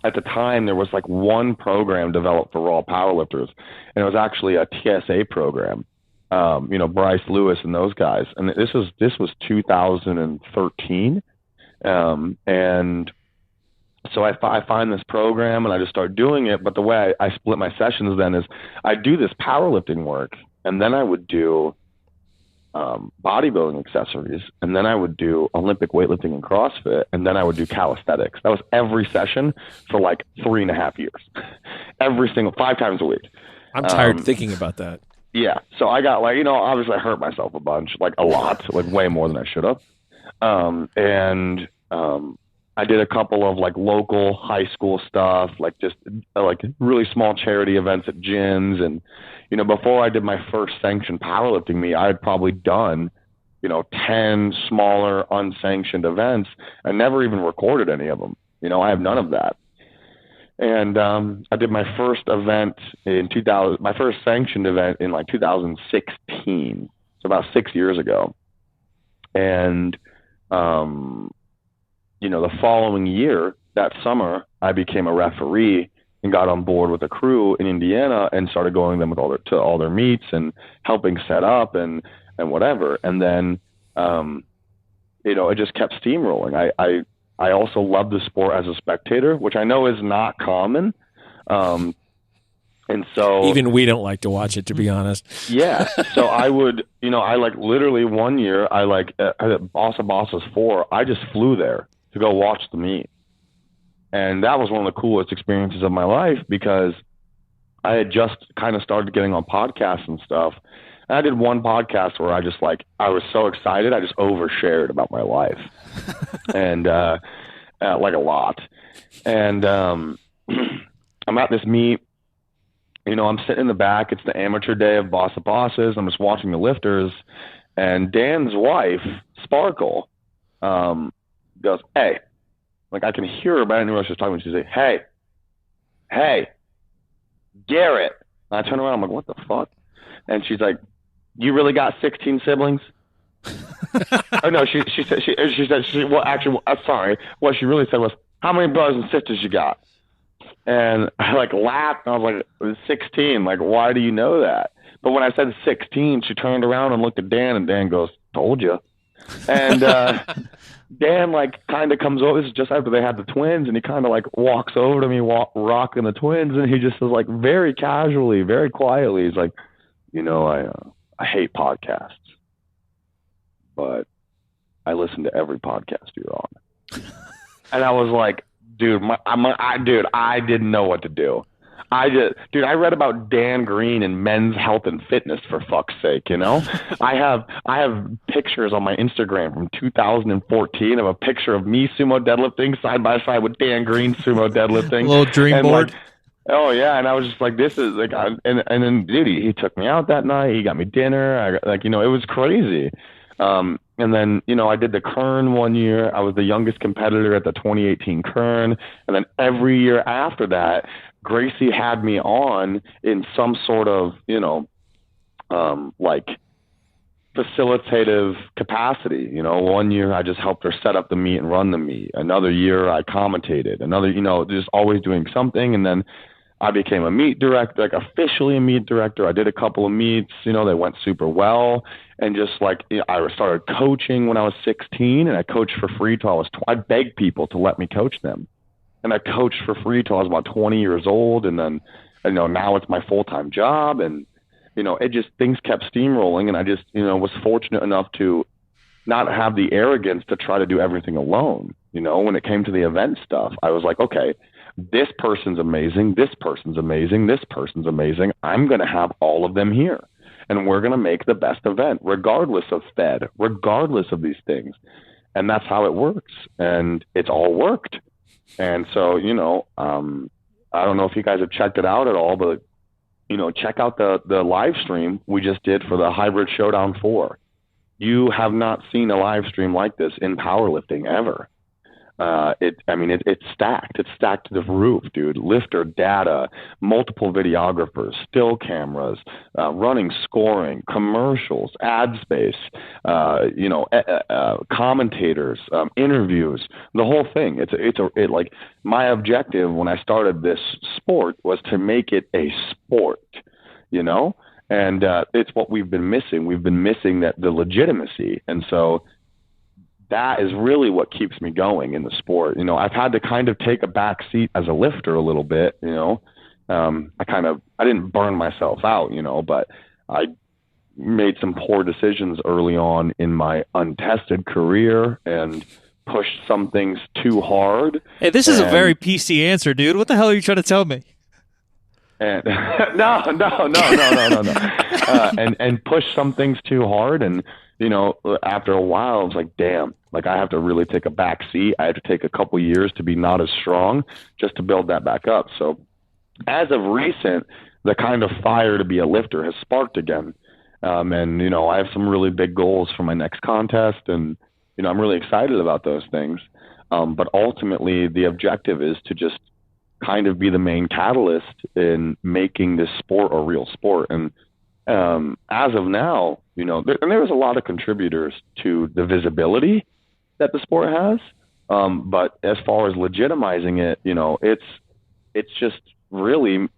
at the time, there was like one program developed for raw powerlifters, and it was actually a TSA program. You know, Bryce Lewis and those guys. And this was 2013. And so I find this program and I just start doing it. But the way I split my sessions then is I do this powerlifting work, and then I would do bodybuilding accessories, and then I would do Olympic weightlifting and CrossFit, and then I would do calisthenics. That was every session for like 3.5 years. Every single 5 times a week. I'm tired thinking about that. Yeah. So I got like, you know, obviously I hurt myself a bunch, like a lot, like way more than I should have. I did a couple of like local high school stuff, like just like really small charity events at gyms. And, you know, before I did my first sanctioned powerlifting meet, I had probably done, you know, 10 smaller unsanctioned events. I never even recorded any of them. You know, I have none of that. And I did my first event in 2000, my first sanctioned event in like 2016. So about 6 years ago. And, you know, the following year, that summer, I became a referee and got on board with a crew in Indiana and started going them with all their meets and helping set up and whatever. And then, you know, it just kept steamrolling. I also love the sport as a spectator, which I know is not common. And so even we don't like to watch it, to be honest. Yeah. So I would, you know, I like literally one year, I like at Bossa Bossa's 4, I just flew there to go watch the meet. And that was one of the coolest experiences of my life because I had just kind of started getting on podcasts and stuff. And I did one podcast where I just like, I was so excited. I just overshared about my life and like a lot. And I'm at this meet I'm sitting in the back. It's the amateur day of Boss of Bosses. I'm just watching the lifters, and Dan's wife, Sparkle, goes, "Hey," like I can hear her, but I didn't know what she was talking about. She's like, "Hey, Garrett." And I turn around. I'm like, "What the fuck?" And she's like, "You really got 16 siblings?" Oh no, she said well actually sorry. What she really said was, "How many brothers and sisters you got?" And I like laughed, and I was like, 16. Like, why do you know that? But when I said 16, she turned around and looked at Dan, and Dan goes, "Told you." And Dan like kind of comes over. This is just after they had the twins, and he kind of like walks over to me, rocking the twins, and he just was like very casually, very quietly, he's like, I hate podcasts, but I listen to every podcast you're on. And I was like, dude, I didn't know what to do. I read about Dan Green and Men's Health and Fitness, for fuck's sake, I have pictures on my Instagram from 2014 of a picture of me sumo deadlifting side by side with Dan Green sumo deadlifting. A little dream board. Like, oh yeah, and I was just like, this is like, and then dude, he took me out that night. He got me dinner. It was crazy. And then, I did the Kern one year. I was the youngest competitor at the 2018 Kern. And then every year after that, Gracie had me on in some sort of, like facilitative capacity. One year I just helped her set up the meet and run the meet. Another year I commentated. Another, just always doing something. And then I became a meet director, like officially a meet director. I did a couple of meets, they went super well. And just like, I started coaching when I was 16, and I coached for free till I was, I begged people to let me coach them. And I coached for free till I was about 20 years old. And then, now it's my full-time job. And, it just, things kept steamrolling. And I just, was fortunate enough to not have the arrogance to try to do everything alone. When it came to the event stuff, I was like, okay, this person's amazing. This person's amazing. This person's amazing. I'm going to have all of them here. And we're going to make the best event, regardless of Fed, regardless of these things. And that's how it works. And it's all worked. And so, I don't know if you guys have checked it out at all, but, check out the live stream we just did for the Hybrid Showdown 4. You have not seen a live stream like this in powerlifting ever. It's stacked. It's stacked to the roof, dude. Lifter data, multiple videographers, still cameras, running scoring, commercials, ad space, commentators, interviews, the whole thing. It like my objective when I started this sport was to make it a sport, and it's what we've been missing. We've been missing the legitimacy, and so that is really what keeps me going in the sport. I've had to kind of take a back seat as a lifter a little bit, I didn't burn myself out, but I made some poor decisions early on in my untested career and pushed some things too hard. Hey, this is a very PC answer, dude. What the hell are you trying to tell me? And no. And pushed some things too hard. And, after a while, I was like, damn, like I have to really take a back seat. I have to take a couple years to be not as strong just to build that back up. So as of recent, the kind of fire to be a lifter has sparked again. And, I have some really big goals for my next contest, and, I'm really excited about those things. But ultimately the objective is to just kind of be the main catalyst in making this sport a real sport. And as of now, there's a lot of contributors to the visibility that the sport has. But as far as legitimizing it, it's just really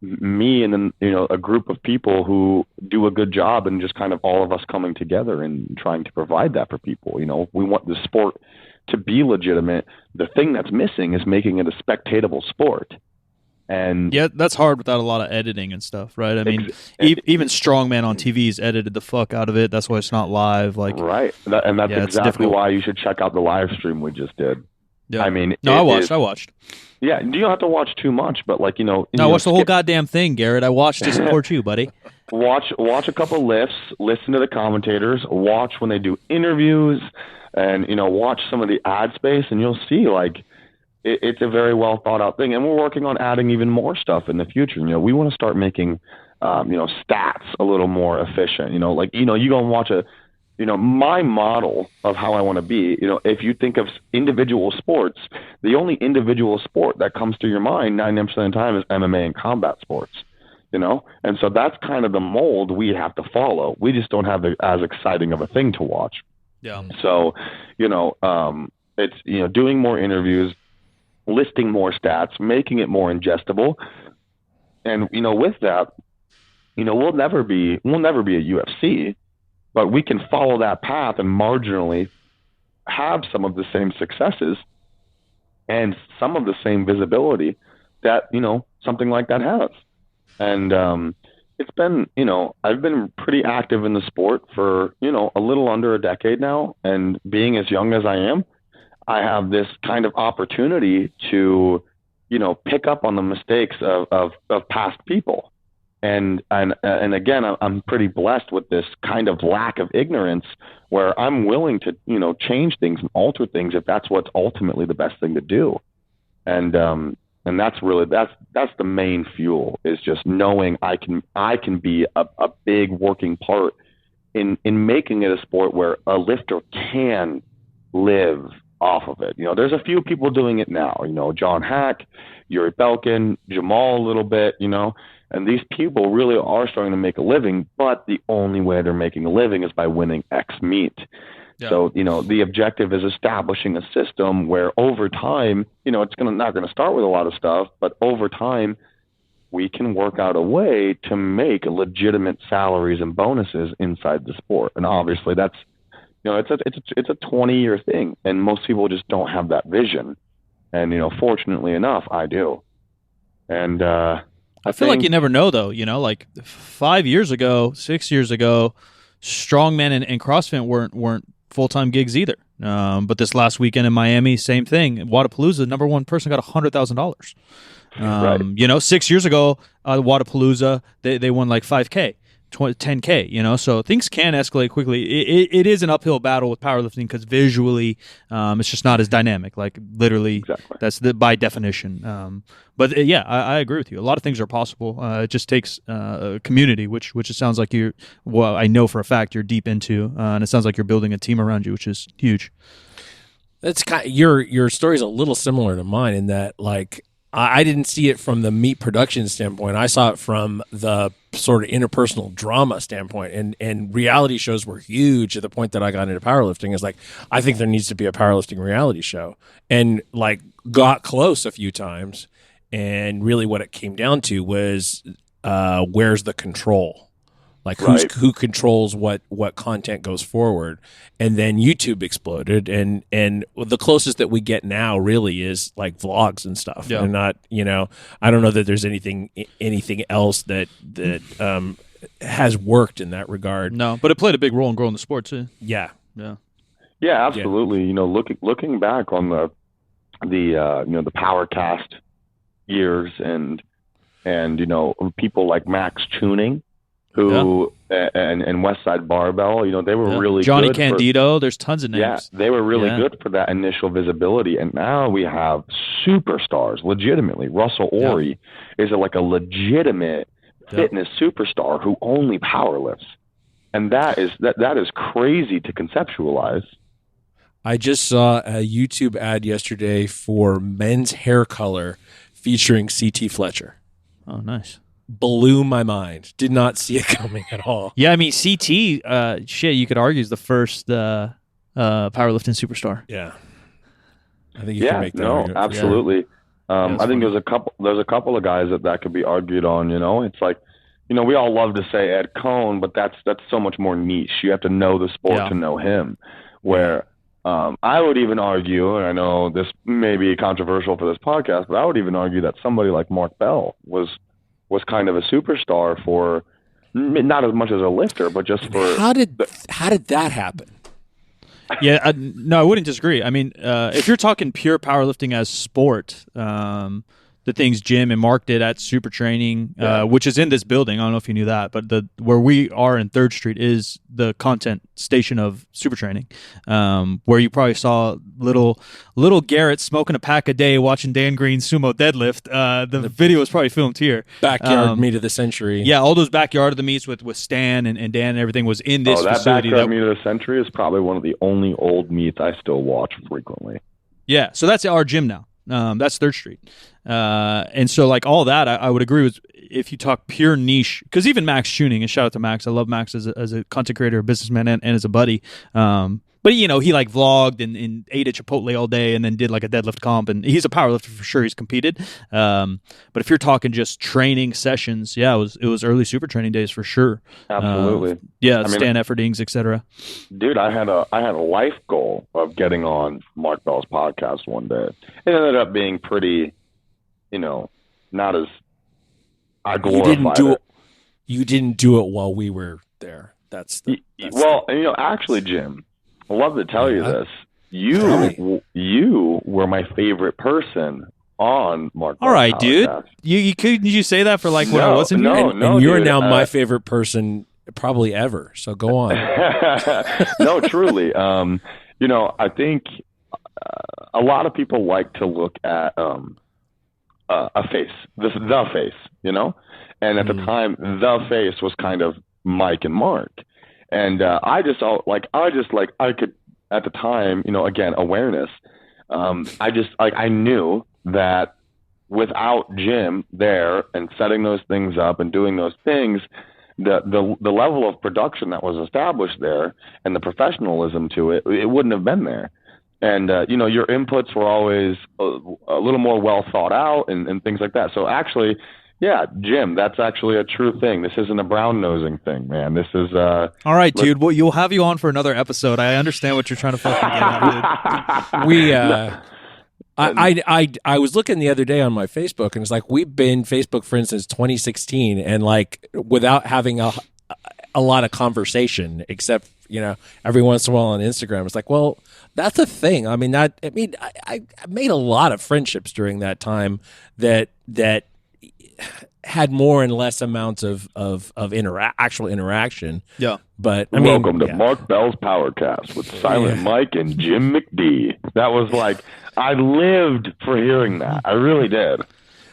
me and then, a group of people who do a good job, and just kind of all of us coming together and trying to provide that for people. We want the sport to be legitimate. The thing that's missing is making it a spectatable sport. And yeah, that's hard without a lot of editing and stuff, right? I mean, even Strongman on TV's edited the fuck out of it. That's why it's not live. Like, right, and that's exactly why you should check out the live stream we just did. Yeah. I mean, I watched. Yeah, you don't have to watch too much, but like no, I watched the whole goddamn thing, Garrett. I watched to support you, buddy. Watch a couple lifts, listen to the commentators, watch when they do interviews, and watch some of the ad space, and you'll see like it's a very well thought out thing, and we're working on adding even more stuff in the future. We want to start making, stats a little more efficient. You go and watch my model of how I want to be. If you think of individual sports, the only individual sport that comes to your mind 99% of the time is MMA and combat sports. And so that's kind of the mold we have to follow. We just don't have as exciting of a thing to watch. Yeah. So, it's, doing more interviews, listing more stats, making it more ingestible. And, with that, we'll never be a UFC, but we can follow that path and marginally have some of the same successes and some of the same visibility that, something like that has. And it's been, I've been pretty active in the sport for, a little under a decade now. And being as young as I am, I have this kind of opportunity to, pick up on the mistakes of past people. And again, I'm pretty blessed with this kind of lack of ignorance where I'm willing to, change things and alter things if that's what's ultimately the best thing to do. And that's really, that's the main fuel, is just knowing I can be a big working part in making it a sport where a lifter can live off of it. There's a few people doing it now, John Hack, Yuri Belkin, Jamal a little bit, and these people really are starting to make a living, but the only way they're making a living is by winning X meet. Yeah. So, the objective is establishing a system where over time, it's not going to start with a lot of stuff, but over time we can work out a way to make legitimate salaries and bonuses inside the sport. And obviously that's, it's a 20-year thing, and most people just don't have that vision. And, fortunately enough, I do. And, I feel like you never know, though. Like 5 years ago, 6 years ago, strongman and CrossFit weren't full-time gigs either. But this last weekend in Miami, same thing. Wadapalooza, the number one person got $100,000. Right. 6 years ago, Wadapalooza, they won like 5K. 10K, so things can escalate quickly. It is an uphill battle with powerlifting because visually it's just not as dynamic, like literally. Exactly. That's by definition. But I agree with you. A lot of things are possible. It just takes a community, which it sounds like I know for a fact you're deep into, and it sounds like you're building a team around you, which is huge. That's your story is a little similar to mine in that, like, I didn't see it from the meat production standpoint. I saw it from the sort of interpersonal drama standpoint. And reality shows were huge at the point that I got into powerlifting. Is like, I think there needs to be a powerlifting reality show. And like got close a few times. And really what it came down to was where's the control? Like who controls what content goes forward. And then YouTube exploded, and the closest that we get now really is like vlogs and stuff. Yeah. And not, I don't know that there's anything else that has worked in that regard. No, but it played a big role in growing the sport too. Yeah. Yeah. Yeah, absolutely. Yeah. Looking back on the PowerCast years and people like Max Tuning, who and Westside Barbell, they were really Johnny good Candido. There's tons of names. Yeah, they were really good for that initial visibility, and now we have superstars. Legitimately, Russell Orey is like a legitimate fitness superstar who only powerlifts, and that is crazy to conceptualize. I just saw a YouTube ad yesterday for men's hair color featuring CT Fletcher. Oh, nice. Blew my mind. Did not see it coming at all. Yeah, I mean, CT, you could argue is the first powerlifting superstar. Yeah. I think you can make that argument. Absolutely. Yeah. I think there's a couple of guys that could be argued on, It's like, we all love to say Ed Cohn, but that's so much more niche. You have to know the sport to know him. Where I would even argue, and I know this may be controversial for this podcast, but I would even argue that somebody like Mark Bell was kind of a superstar for not as much as a lifter, but just for how did that happen? Yeah, no, I wouldn't disagree. I mean, if you're talking pure powerlifting as sport, the things Jim and Mark did at Super Training, which is in this building. I don't know if you knew that, but where we are in 3rd Street is the content station of Super Training, where you probably saw little Garrett smoking a pack a day, watching Dan Green sumo deadlift. The video was probably filmed here. Backyard meet of the century. Yeah, all those backyard of the meets with Stan and Dan and everything was in this facility. That backyard meet of the century is probably one of the only old meets I still watch frequently. Yeah, so that's our gym now. That's 3rd Street. And so like all that, I would agree with if you talk pure niche, because even Max Tuning, and shout out to Max, I love Max as a content creator, a businessman, and as a buddy. But he like vlogged and ate at Chipotle all day and then did like a deadlift comp, and he's a powerlifter for sure. He's competed. But if you're talking just training sessions, yeah, it was early Super Training days for sure. Absolutely. Stan Efferdings, etc. Dude, I had a life goal of getting on Mark Bell's podcast one day. It ended up being pretty, not as I glorified it. You didn't do it while we were there. Actually, Jim, I'd love to tell you this. You were my favorite person on Mark. All right, dude. Did you say that for like when I wasn't here? And you're now my favorite person probably ever. So go on. No, truly. I think a lot of people like to look at a face, the face, and at the time, the face was kind of Mike and Mark. And I could, at the time, again, awareness. I knew that without Jim there and setting those things up and doing those things, the level of production that was established there and the professionalism to it wouldn't have been there. And, your inputs were always a little more well thought out and things like that. So actually, yeah, Jim, that's actually a true thing. This isn't a brown nosing thing, man. This is all right, dude. Well, you'll have you on for another episode. I understand what you're trying to fucking get at, dude. I was looking the other day on my Facebook, and it's like we've been Facebook friends since 2016, and like without having a lot of conversation, except every once in a while on Instagram. It's like, well, that's a thing. I made a lot of friendships during that time that had more and less amounts of actual interaction. Yeah. But welcome to Mark Bell's Powercast with Silent Mike and Jim McD. That was like, I lived for hearing that. I really did.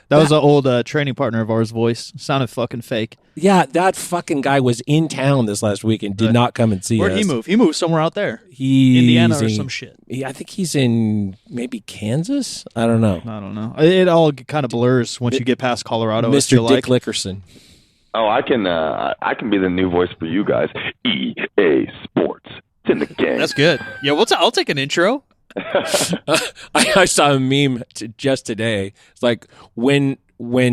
That was an old training partner of ours' voice. Sounded fucking fake. Yeah, that fucking guy was in town this last week and did not come and see us. Where'd he move? He moved somewhere out there. Indiana or some shit. I think he's in maybe Kansas. I don't know. It all kind of blurs once you get past Colorado. Mr. Dick Lickerson. Oh, I can be the new voice for you guys. EA Sports. It's in the game. That's good. Yeah, I'll take an intro. I saw a meme just today. It's like when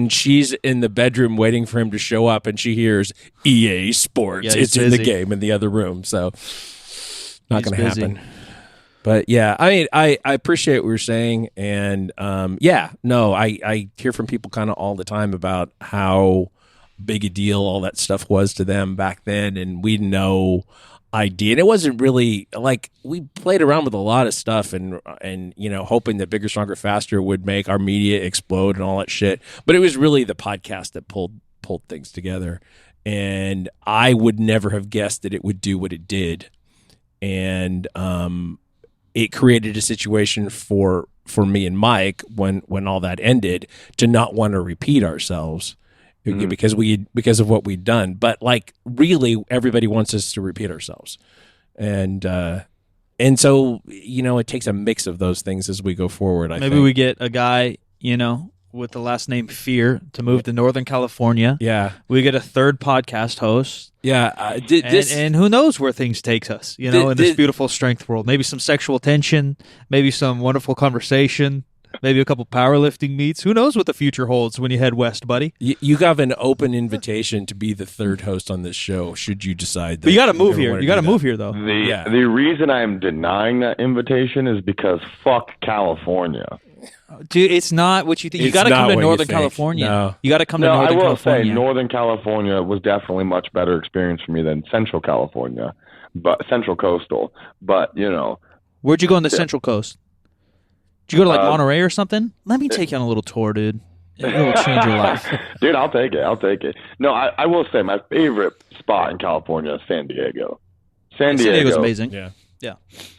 she's in the bedroom waiting for him to show up and she hears EA Sports, it's in the game in the other room. So not going to happen. But yeah, I appreciate what you're saying. And I hear from people kind of all the time about how big a deal all that stuff was to them back then. And we know idea. And it wasn't really like we played around with a lot of stuff and hoping that Bigger, Stronger, Faster would make our media explode and all that shit. But it was really the podcast that pulled things together. And I would never have guessed that it would do what it did. And it created a situation for me and Mike when all that ended to not want to repeat ourselves. Because of what we'd done, but like really everybody wants us to repeat ourselves, and so it takes a mix of those things as we go forward. Maybe we get a guy with the last name Fear to move to Northern California. Yeah, we get a third podcast host. Yeah, and who knows where things takes us? In this beautiful strength world. Maybe some sexual tension. Maybe some wonderful conversation. Maybe a couple powerlifting meets. Who knows what the future holds when you head west, buddy? You have an open invitation to be the third host on this show, should you decide that. But you got to move here. You got to move here, though. The reason I'm denying that invitation is because fuck California. Dude, it's not what you think. You got to come to Northern California. No. You got to come to Northern California. I will say Northern California was definitely a much better experience for me than Central California, but Central Coastal. But, Where'd you go on the Central Coast? Did you go to like Monterey or something? Let me take you on a little tour, dude. It'll change your life. Dude, I'll take it. No, I will say my favorite spot in California is San Diego. San Diego's amazing. Yeah.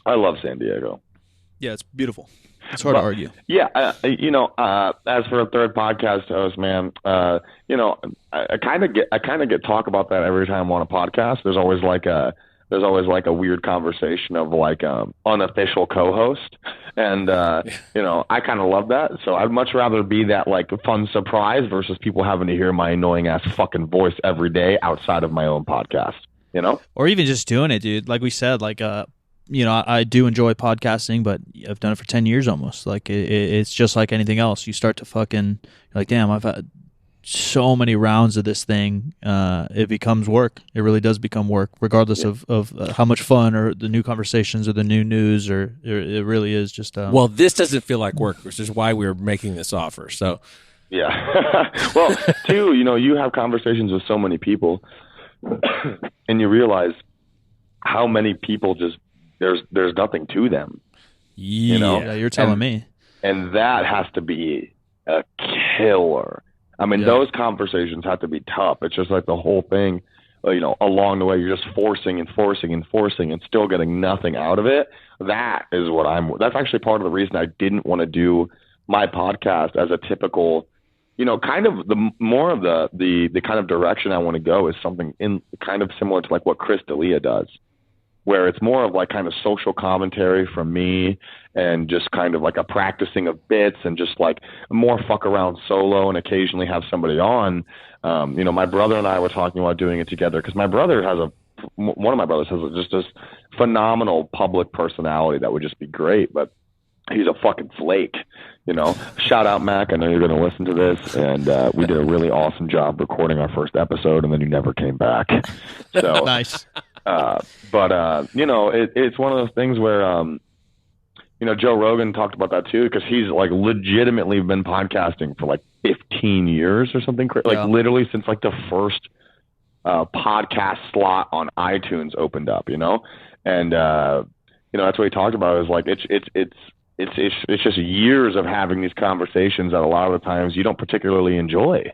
I love San Diego. Yeah, it's beautiful. It's hard to argue. Yeah, as for a third podcast host, man, I kind of get talk about that every time I'm on a podcast. There's always like a weird conversation of like unofficial co-host, and I kind of love that. So I'd much rather be that like fun surprise versus people having to hear my annoying ass fucking voice every day outside of my own podcast. Or even just doing it, dude. Like we said, like I do enjoy podcasting, but I've done it for 10 years almost. Like it's just like anything else. You start to fucking like, damn, I've had so many rounds of this thing. It becomes work. It really does become work, regardless of how much fun or the new conversations or the new news, or it really is just. Well, this doesn't feel like work, which is why we're making this offer. So, yeah. Well, too, you have conversations with so many people, and you realize how many people just. There's nothing to them. Yeah, you're telling me. And that has to be a killer. I mean, those conversations have to be tough. It's just like the whole thing, along the way, you're just forcing and still getting nothing out of it. That's actually part of the reason I didn't want to do my podcast as a typical, kind of the more of the kind of direction I want to go is something in kind of similar to like what Chris D'Elia does, where it's more of like kind of social commentary from me and just kind of like a practicing of bits and just like more fuck around solo and occasionally have somebody on. My brother and I were talking about doing it together because one of my brothers has just this phenomenal public personality that would just be great, but he's a fucking flake, Shout out, Mac. I know you're going to listen to this, and we did a really awesome job recording our first episode, and then you never came back. So nice. It's one of those things where, Joe Rogan talked about that too, because he's like legitimately been podcasting for like 15 years or something, like literally since like the first podcast slot on iTunes opened up, and that's what he talked about is like it's just years of having these conversations that a lot of the times you don't particularly enjoy.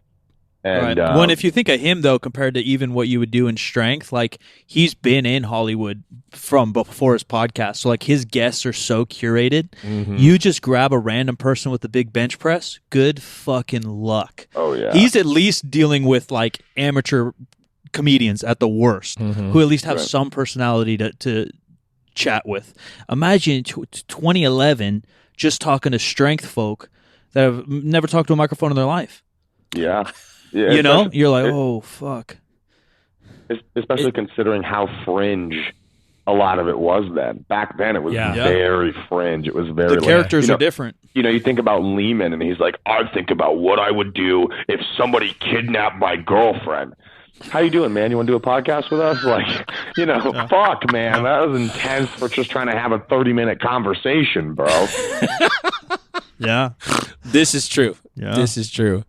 And, right. Well, if you think of him, though, compared to even what you would do in strength, like he's been in Hollywood from before his podcast. So like his guests are so curated. Mm-hmm. You just grab a random person with a big bench press. Good fucking luck. Oh, yeah. He's at least dealing with like amateur comedians at the worst, who at least have some personality to chat with. Imagine 2011 just talking to strength folk that have never talked to a microphone in their life. Yeah. Yeah, you're like, oh, fuck. Especially considering how fringe a lot of it was then. Back then, it was very fringe. It was very... The characters are different. You think about Lehman, and he's like, I think about what I would do if somebody kidnapped my girlfriend. How you doing, man? You want to do a podcast with us? Like, fuck, man. That was intense for just trying to have a 30-minute conversation, bro. Yeah. This is true. Yeah. This is true.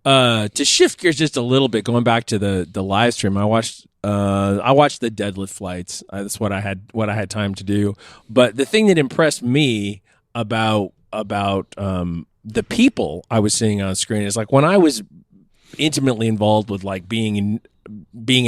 To shift gears just a little bit, going back to the live stream, I watched the deadlift flights. That's what I had time to do. But the thing that impressed me about the people I was seeing on screen is like when I was intimately involved with like being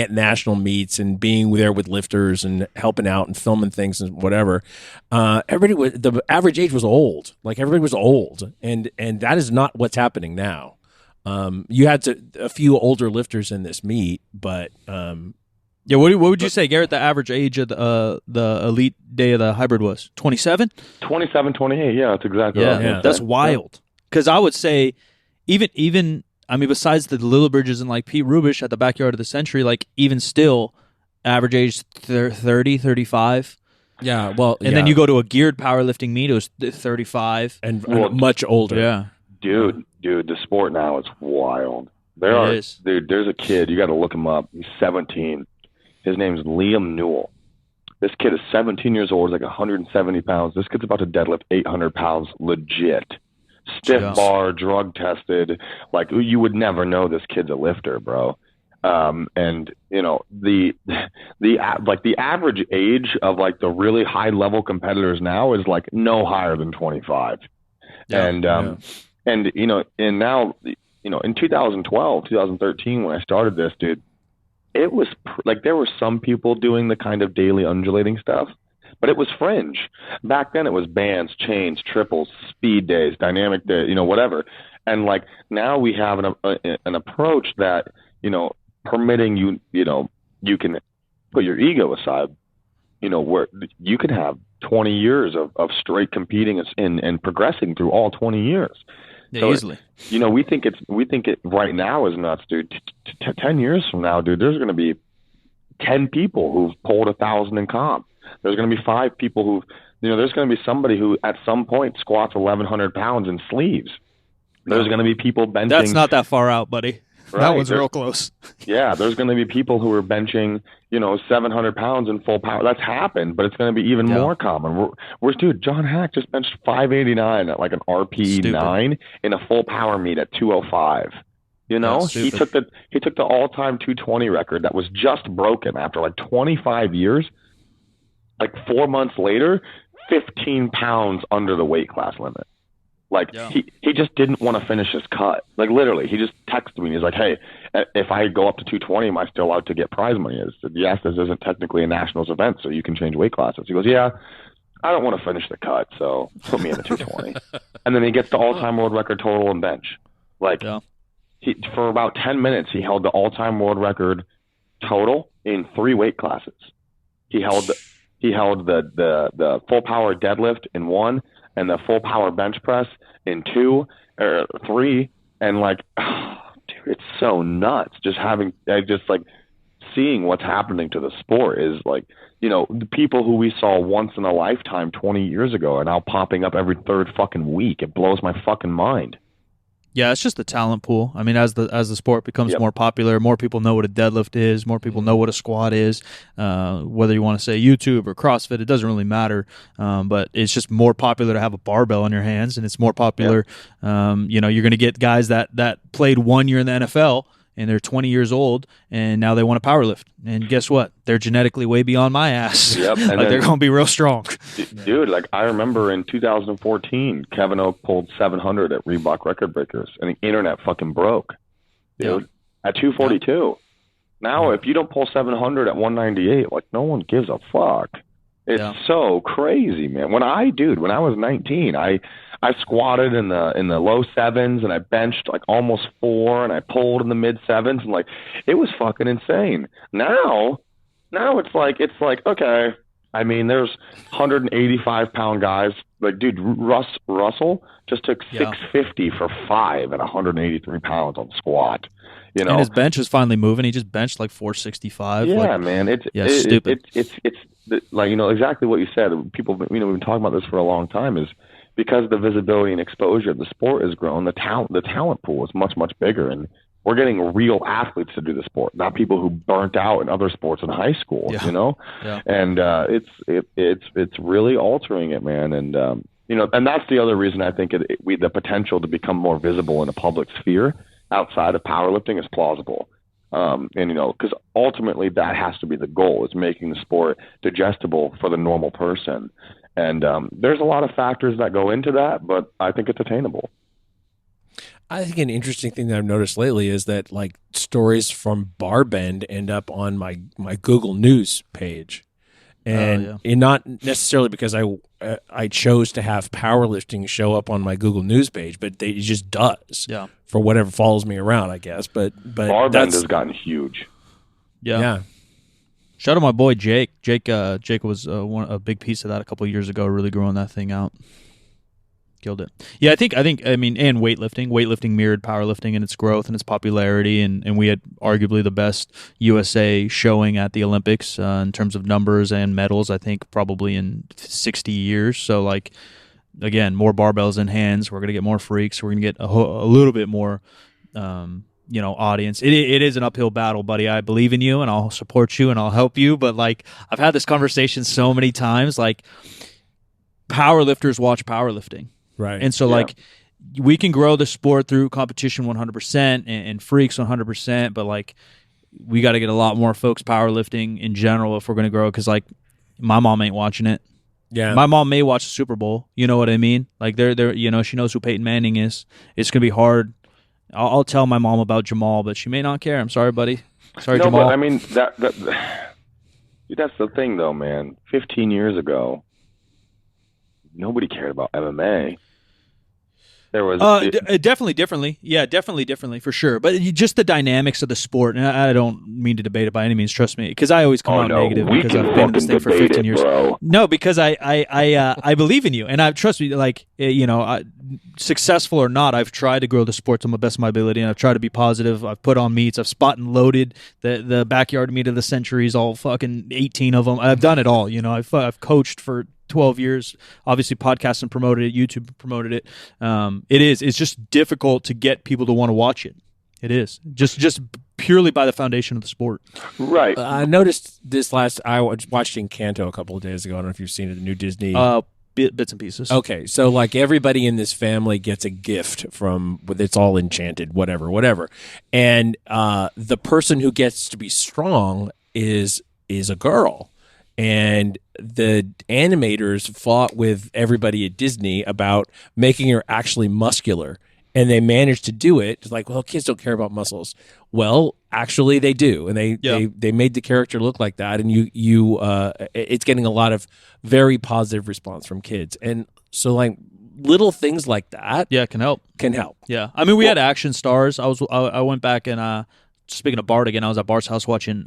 at national meets and being there with lifters and helping out and filming things and whatever. The average age was old. Like everybody was old, and that is not what's happening now. You had a few older lifters in this meet, but yeah. What would you say, Garrett? The average age of the elite day of the hybrid was 27, 28. Yeah, that's exactly right. Yeah, that's wild. Because I would say, even I mean, besides the Little Bridges and like Pete Rubish at the Backyard of the Century, like even still, average age 30, 35. Yeah, well, and then you go to a geared powerlifting meet, it was 35 and much older. Yeah, dude, the sport now is wild. There's a kid, you got to look him up. He's 17. His name's Liam Newell. This kid is 17 years old, like 170 pounds. This kid's about to deadlift 800 pounds legit. Stiff bar, drug tested. Like, you would never know this kid's a lifter, bro. And the average age of like the really high level competitors now is like no higher than 25. And now in 2012, 2013, when I started this, dude, it was like there were some people doing the kind of daily undulating stuff, but it was fringe. Back then it was bands, chains, triples, speed days, dynamic day, whatever. And like now we have an approach that, permitting you can put your ego aside, where you can have 20 years of straight competing and progressing through all 20 years. Yeah, so easily. We think it right now is nuts, dude. 10 years from now, dude, there's going to be 10 people who've pulled 1,000 in comp. There's going to be 5 people who, there's going to be somebody who at some point squats 1,100 pounds in sleeves. There's going to be people benching. That's not that far out, buddy. Right, that one's real close. Yeah, there's going to be people who are benching, 700 pounds in full power. That's happened, but it's going to be even more common. Dude, John Hack just benched 589 at like an RP 9 in a full power meet at 205. He took the all-time 220 record that was just broken after like 25 years. Like 4 months later, 15 pounds under the weight class limit. Like he just didn't want to finish his cut. Like literally, he just texted me. He's like, "Hey, if I go up to 220, am I still allowed to get prize money?" I said, "Yes, this isn't technically a nationals event, so you can change weight classes." He goes, "Yeah, I don't want to finish the cut, so put me in the 220." And then he gets the all-time world record total and bench. Like for about 10 minutes, he held the all-time world record total in 3 weight classes. He held the full power deadlift in 1. And the full power bench press in 2 or 3, and like, dude, it's so nuts. Seeing what's happening to the sport is like, the people who we saw once in a lifetime 20 years ago are now popping up every 3rd fucking week. It blows my fucking mind. Yeah, it's just the talent pool. I mean, as the sport becomes more popular, more people know what a deadlift is, more people know what a squat is. Whether you want to say YouTube or CrossFit, it doesn't really matter. But it's just more popular to have a barbell in your hands, and it's more popular. You're going to get guys that played 1 year in the NFL, and they're 20 years old, and now they want to powerlift. And guess what? They're genetically way beyond my ass. Yep. And they're going to be real strong. Dude, like I remember in 2014, Kevin Oak pulled 700 at Reebok Record Breakers, and the internet fucking broke, dude, at 242. Now, if you don't pull 700 at 198, like no one gives a fuck. It's so crazy, man. When I was 19, I squatted in the low 7s, and I benched like almost 4, and I pulled in the mid 7s, and like it was fucking insane. Now it's like okay. I mean, there's 185-pound guys. Like, dude, Russell just took 650 for 5 at 183 pounds on squat. And his bench is finally moving. He just benched like 465. Yeah, man. It's stupid. It's like, exactly what you said. People, we've been talking about this for a long time, is because the visibility and exposure of the sport has grown, the talent pool is much, much bigger, and we're getting real athletes to do the sport, not people who burnt out in other sports in high school, and it's really altering it, man. And and that's the other reason I think the potential to become more visible in a public sphere outside of powerlifting is plausible. Because ultimately that has to be the goal, is making the sport digestible for the normal person. And there's a lot of factors that go into that, but I think it's attainable. I think an interesting thing that I've noticed lately is that like stories from Barbend end up on my Google News page. And not necessarily because I chose to have powerlifting show up on my Google News page, but it just does. Yeah. For whatever follows me around, I guess. But Barbend has gotten huge. Yeah. Shout out my boy Jake. Jake was a big piece of that a couple of years ago, really growing that thing out. Killed it. Yeah, I think and weightlifting mirrored powerlifting in its growth and its popularity, and we had arguably the best USA showing at the Olympics in terms of numbers and medals, I think probably in 60 years. So like, again, more barbells in hands, we're going to get more freaks, we're going to get a little bit more audience. It is an uphill battle, buddy. I believe in you, and I'll support you, and I'll help you, but like, I've had this conversation so many times, like, powerlifters watch powerlifting. Right. And so, like, we can grow the sport through competition 100% and freaks 100%, but, like, we got to get a lot more folks powerlifting in general if we're going to grow, because, like, my mom ain't watching it. Yeah. My mom may watch the Super Bowl. You know what I mean? Like, they're she knows who Peyton Manning is. It's going to be hard I'll tell my mom about Jamal, but she may not care. I'm sorry, buddy. Sorry, no, Jamal. but I mean that's the thing, though, man. 15 years ago, nobody cared about MMA. There was definitely differently. Yeah, definitely differently for sure. But just the dynamics of the sport, and I don't mean to debate it by any means. Trust me, because I always come out negative because I've been in this thing for 15 years. Bro. No, because I believe in you, and I trust me. Like successful or not, I've tried to grow the sport to the best of my ability, and I've tried to be positive. I've put on meets. I've spot and loaded the backyard meet of the centuries, all fucking 18 of them. I've done it all. I've coached for 12 years, obviously podcast and promoted it, YouTube promoted it. It's just difficult to get people to want to watch it. It is just purely by the foundation of the sport. Right. I noticed I watched Encanto a couple of days ago. I don't know if you've seen it, the new Disney. Bits and pieces. Okay, so like everybody in this family gets a gift from, it's all enchanted, whatever. And the person who gets to be strong is a girl. And the animators fought with everybody at Disney about making her actually muscular. And they managed to do it. It's like, well, kids don't care about muscles. Well, actually they do. And they made the character look like that. And it's getting a lot of very positive response from kids. And so like little things like that can help. Yeah. I mean, we had action stars. I went back and speaking of Bart again, I was at Bart's house watching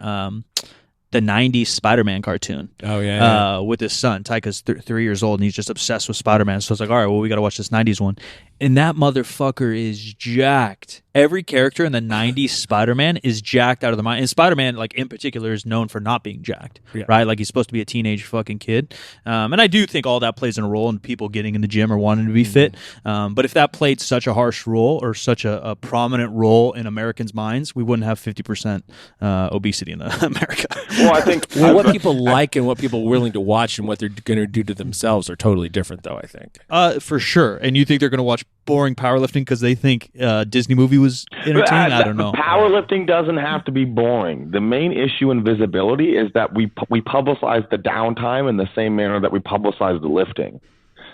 the 90s Spider-Man cartoon. Oh, yeah. With his son. Taika's 3 years old, and he's just obsessed with Spider-Man. So it's like, all right, well, we got to watch this 90s one. And that motherfucker is jacked. Every character in the 90s Spider-Man is jacked out of their mind. And Spider-Man, like, in particular, is known for not being jacked, right? Like, he's supposed to be a teenage fucking kid. And I do think all that plays in a role in people getting in the gym or wanting to be fit. But if that played such a harsh role or such a prominent role in Americans' minds, we wouldn't have 50% obesity in America. Well, I think what people like and what people are willing to watch and what they're going to do to themselves are totally different, though, I think. For sure. And you think they're going to watch boring powerlifting because they think Disney movie was entertaining? I don't know. Powerlifting doesn't have to be boring. The main issue in visibility is that we publicize the downtime in the same manner that we publicize the lifting.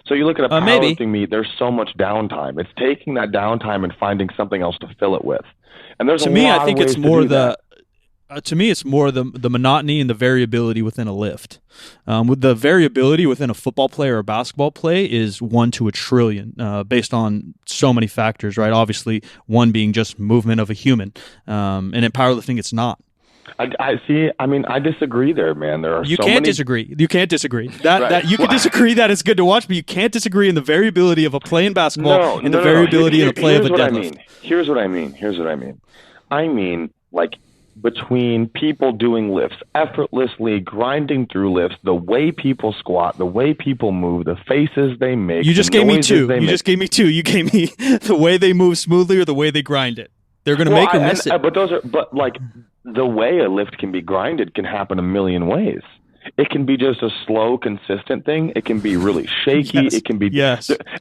So you look at a powerlifting meet, there's so much downtime. It's taking that downtime and finding something else to fill it with. And there's to me, I think it's more to me, it's more the monotony and the variability within a lift. With the variability within a football play or a basketball play is 1 to 1 trillion, based on so many factors, right? Obviously, one being just movement of a human, and in powerlifting, it's not. I see. I mean, I disagree there, man. You can't disagree. You can't disagree. That you can disagree that it's good to watch, but you can't disagree in the variability of a play in basketball and the variability in a play of a deadlift. Here's what I mean. I mean, like, between people doing lifts effortlessly, grinding through lifts, the way people squat, the way people move, the faces they make. You just gave me two. You gave me the way they move smoothly or the way they grind it. They're going to make or miss it. But like the way a lift can be grinded can happen a million ways. It can be just a slow, consistent thing. It can be really shaky. Yes. It can be,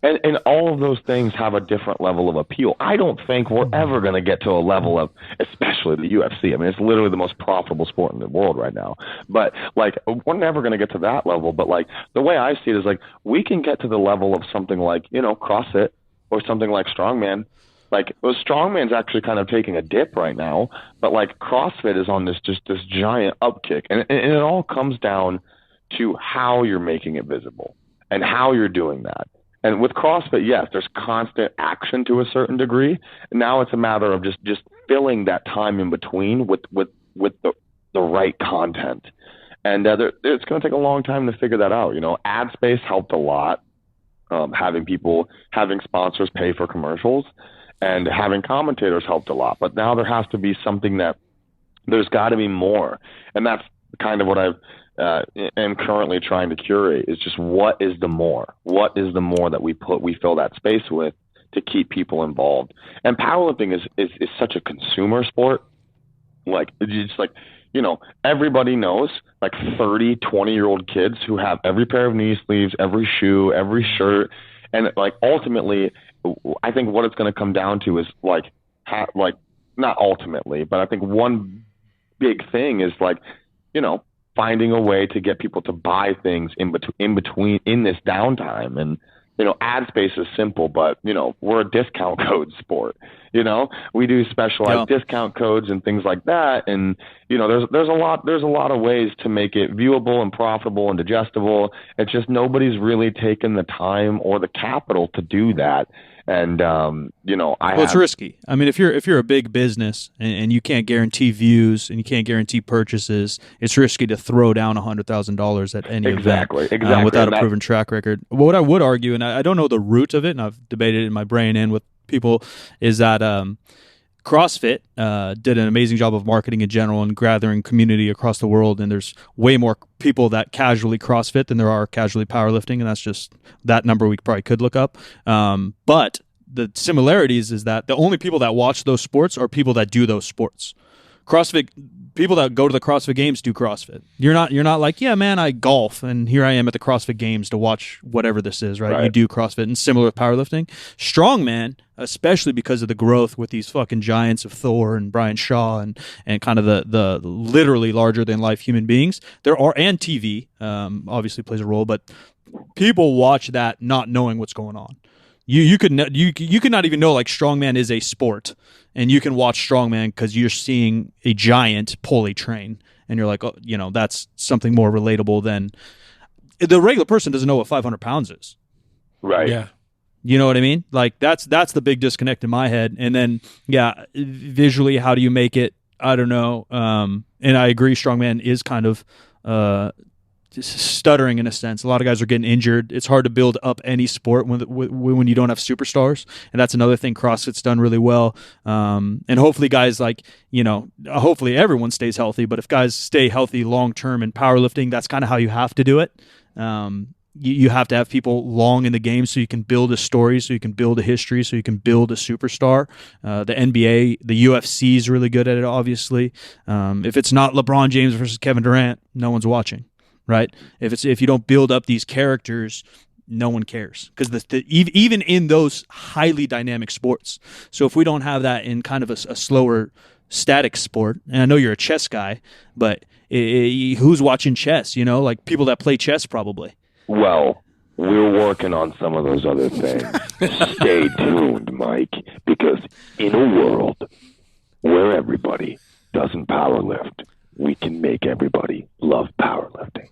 and all of those things have a different level of appeal. I don't think we're ever going to get to a level of, especially the UFC. I mean, it's literally the most profitable sport in the world right now. But like, we're never going to get to that level. But like, the way I see it is like, we can get to the level of something like, CrossFit or something like strongman. Like, strongman's actually kind of taking a dip right now, but like CrossFit is on this giant upkick, and it all comes down to how you're making it visible and how you're doing that. And with CrossFit, yes, there's constant action to a certain degree. And now it's a matter of just filling that time in between with the right content. And it's going to take a long time to figure that out. Ad space helped a lot, having sponsors pay for commercials. And having commentators helped a lot. But now there has to be something that there's got to be more. And that's kind of what I am currently trying to curate, is just what is the more? What is the more that we fill that space with to keep people involved? And powerlifting is such a consumer sport. Like, it's like, everybody knows, like 30, 20-year-old kids who have every pair of knee sleeves, every shoe, every shirt. And like, ultimately, I think what it's going to come down to is like not ultimately, but I think one big thing is like, finding a way to get people to buy things in between in this downtime. And, ad space is simple, but we're a discount code sport. You know, we do specialized discount codes and things like that. And, you know, there's a lot of ways to make it viewable and profitable and digestible. It's just nobody's really taken the time or the capital to do that. And, you know, it's risky. I mean, if you're a big business and you can't guarantee views and you can't guarantee purchases, it's risky to throw down $100,000 at any event without a proven track record. What I would argue, and I don't know the root of it, and I've debated it in my brain and with people, is that CrossFit did an amazing job of marketing in general and gathering community across the world, and there's way more people that casually CrossFit than there are casually powerlifting, and that's just that number we probably could look up. But the similarities is that the only people that watch those sports are people that do those sports. CrossFit people that go to the CrossFit Games do CrossFit. You're not like, yeah, man, I golf and here I am at the CrossFit Games to watch whatever this is, right? You do CrossFit, and similar with powerlifting. Strongman, especially because of the growth with these fucking giants of Thor and Brian Shaw and kind of the literally larger than life human beings. And TV obviously plays a role, but people watch that not knowing what's going on. You could not even know like strongman is a sport, and you can watch strongman because you're seeing a giant pulley train, and you're like, oh, you know, that's something more relatable than the regular person doesn't know what 500 pounds is. Right. Yeah. You know what I mean? Like that's the big disconnect in my head. And then visually, how do you make it? I don't know. And I agree, strongman is kind of stuttering in a sense. A lot of guys are getting injured. It's hard to build up any sport when you don't have superstars, and that's another thing CrossFit's done really well. And hopefully guys like, you know, hopefully everyone stays healthy, but if guys stay healthy long term in powerlifting, that's kind of how you have to do it. You have to have people long in the game so you can build a story, so you can build a history, so you can build a superstar. The NBA, the UFC is really good at it, obviously. If it's not LeBron James versus Kevin Durant, no one's watching. Right? If you don't build up these characters, no one cares, because even in those highly dynamic sports. So if we don't have that in kind of a slower, static sport, and I know you're a chess guy, but who's watching chess? You know, like people that play chess probably. Well, we're working on some of those other things. Stay tuned, Mike, because in a world where everybody doesn't powerlift, we can make everybody love powerlifting.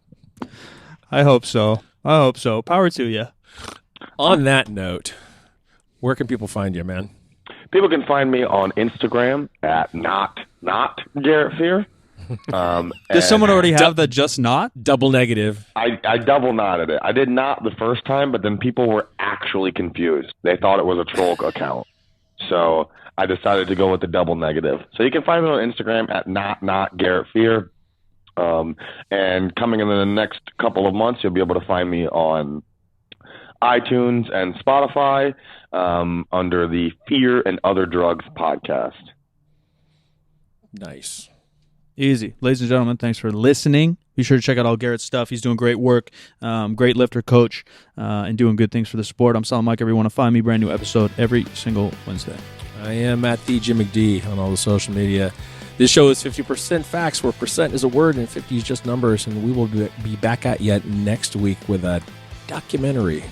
I hope so. Power to you. On that note, where can people find you, man? People can find me on Instagram at not Garrett Fear. Does someone already have the just not? Double negative. I double knotted it. I did not the first time, but then people were actually confused. They thought it was a troll account. So I decided to go with the double negative. So you can find me on Instagram at not Garrett Fear. And coming in the next couple of months, you'll be able to find me on iTunes and Spotify under the Fear and Other Drugs podcast. Nice. Easy. Ladies and gentlemen, thanks for listening. Be sure to check out all Garrett's stuff. He's doing great work, great lifter coach, and doing good things for the sport. I'm Sam Mike. Everyone to find me. Brand new episode every single Wednesday. I am at the Jim McD on all the social media. This show is 50% facts, where percent is a word and 50 is just numbers, and we will be back at you next week with a documentary.